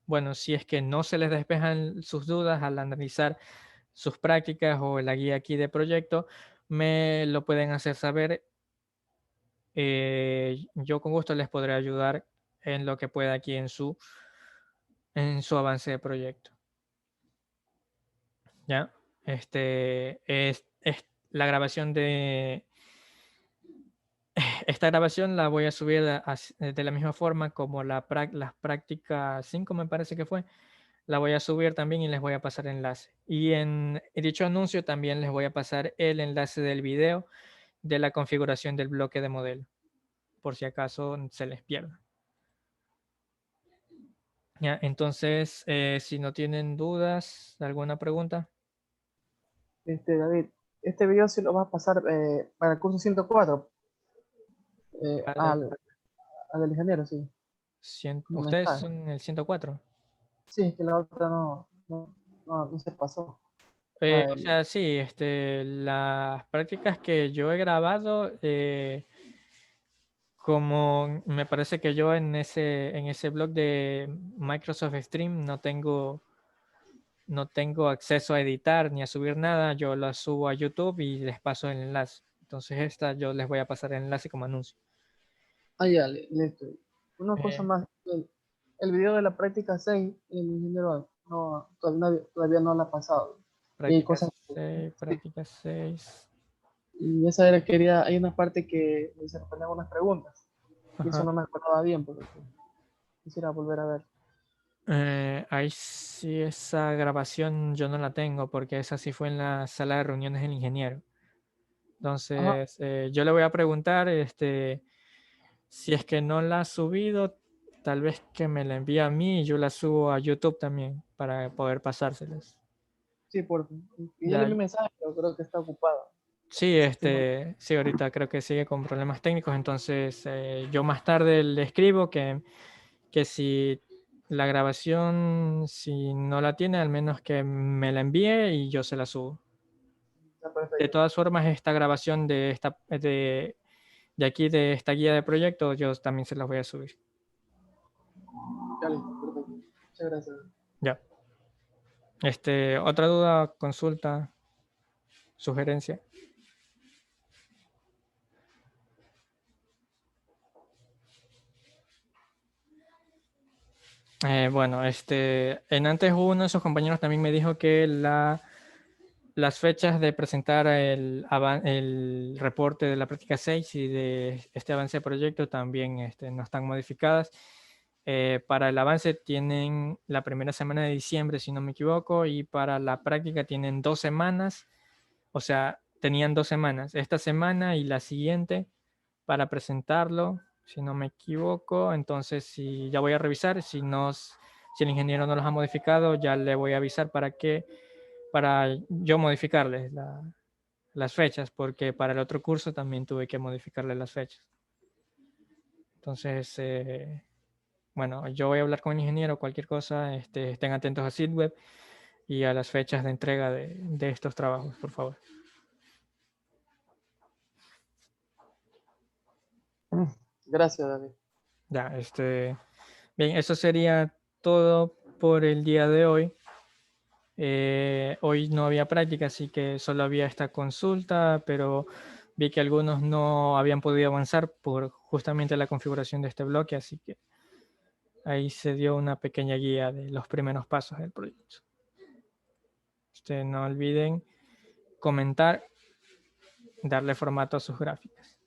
bueno, si es que no se les despejan sus dudas al analizar sus prácticas o la guía aquí de proyecto, me lo pueden hacer saber. Yo con gusto les podré ayudar en lo que pueda aquí en su avance de proyecto. ¿Ya? Es la grabación de... Esta grabación la voy a subir de la misma forma como las prácticas 5 me parece que fue. La voy a subir también y les voy a pasar enlace. Y en dicho anuncio también les voy a pasar el enlace del video de la configuración del bloque de modelo, por si acaso se les pierde. Ya, entonces, si no tienen dudas, ¿alguna pregunta? David, este video sí lo vas a pasar para el curso 104, Para al del ingeniero, sí. No me Ustedes está. son el 104. Sí, es que la otra no se pasó. O sea, sí, las prácticas que yo he grabado, como me parece que yo en ese blog de Microsoft Stream no tengo acceso a editar ni a subir nada, yo las subo a YouTube y les paso el enlace. Entonces esta yo les voy a pasar el enlace como anuncio. Ya, listo. Una cosa Eh, más, el video de la práctica 6, el ingeniero todavía no la ha pasado. Y hay práctica cosas, 6, sí, práctica 6. y hay una parte que se responden unas preguntas, y eso Ajá. no me acordaba bien, porque quisiera volver a ver. Ahí sí, esa grabación yo no la tengo porque esa sí fue en la sala de reuniones del ingeniero. Ajá, Entonces, yo le voy a preguntar, si es que no la ha subido, tal vez que me la envíe a mí y yo la subo a YouTube también para poder pasárselas. sí, y yo le Ya, envié un mensaje, pero creo que está ocupado. sí, Sí, no, sí, ahorita creo que sigue con problemas técnicos, entonces yo más tarde le escribo que si la grabación, si no la tiene, al menos que me la envíe y yo se la subo. está De perfecto. todas formas, esta grabación de aquí, de esta guía de proyecto, yo también se las voy a subir. Ya listo, perfecto. Muchas gracias. Ya. Otra duda, consulta, sugerencia. Bueno, en antes uno de sus compañeros también me dijo que las fechas de presentar el reporte de la práctica 6 y de este avance de proyecto también no están modificadas. Para el avance tienen la primera semana de diciembre, si no me equivoco, y para la práctica tienen 2 semanas, o sea, tenían 2 semanas, esta semana y la siguiente para presentarlo, si no me equivoco. Entonces, si ya voy a revisar, si el ingeniero no los ha modificado, ya le voy a avisar para yo modificarles las fechas, porque para el otro curso también tuve que modificarle las fechas. Entonces, bueno, yo voy a hablar con el ingeniero, cualquier cosa, estén atentos a SeedWeb y a las fechas de entrega de estos trabajos, por favor. Gracias, David. Ya, bien, eso sería todo por el día de hoy. Hoy no había práctica, así que solo había esta consulta, pero vi que algunos no habían podido avanzar por justamente la configuración de este bloque, así que ahí se dio una pequeña guía de los primeros pasos del proyecto. No olviden comentar, darle formato a sus gráficas.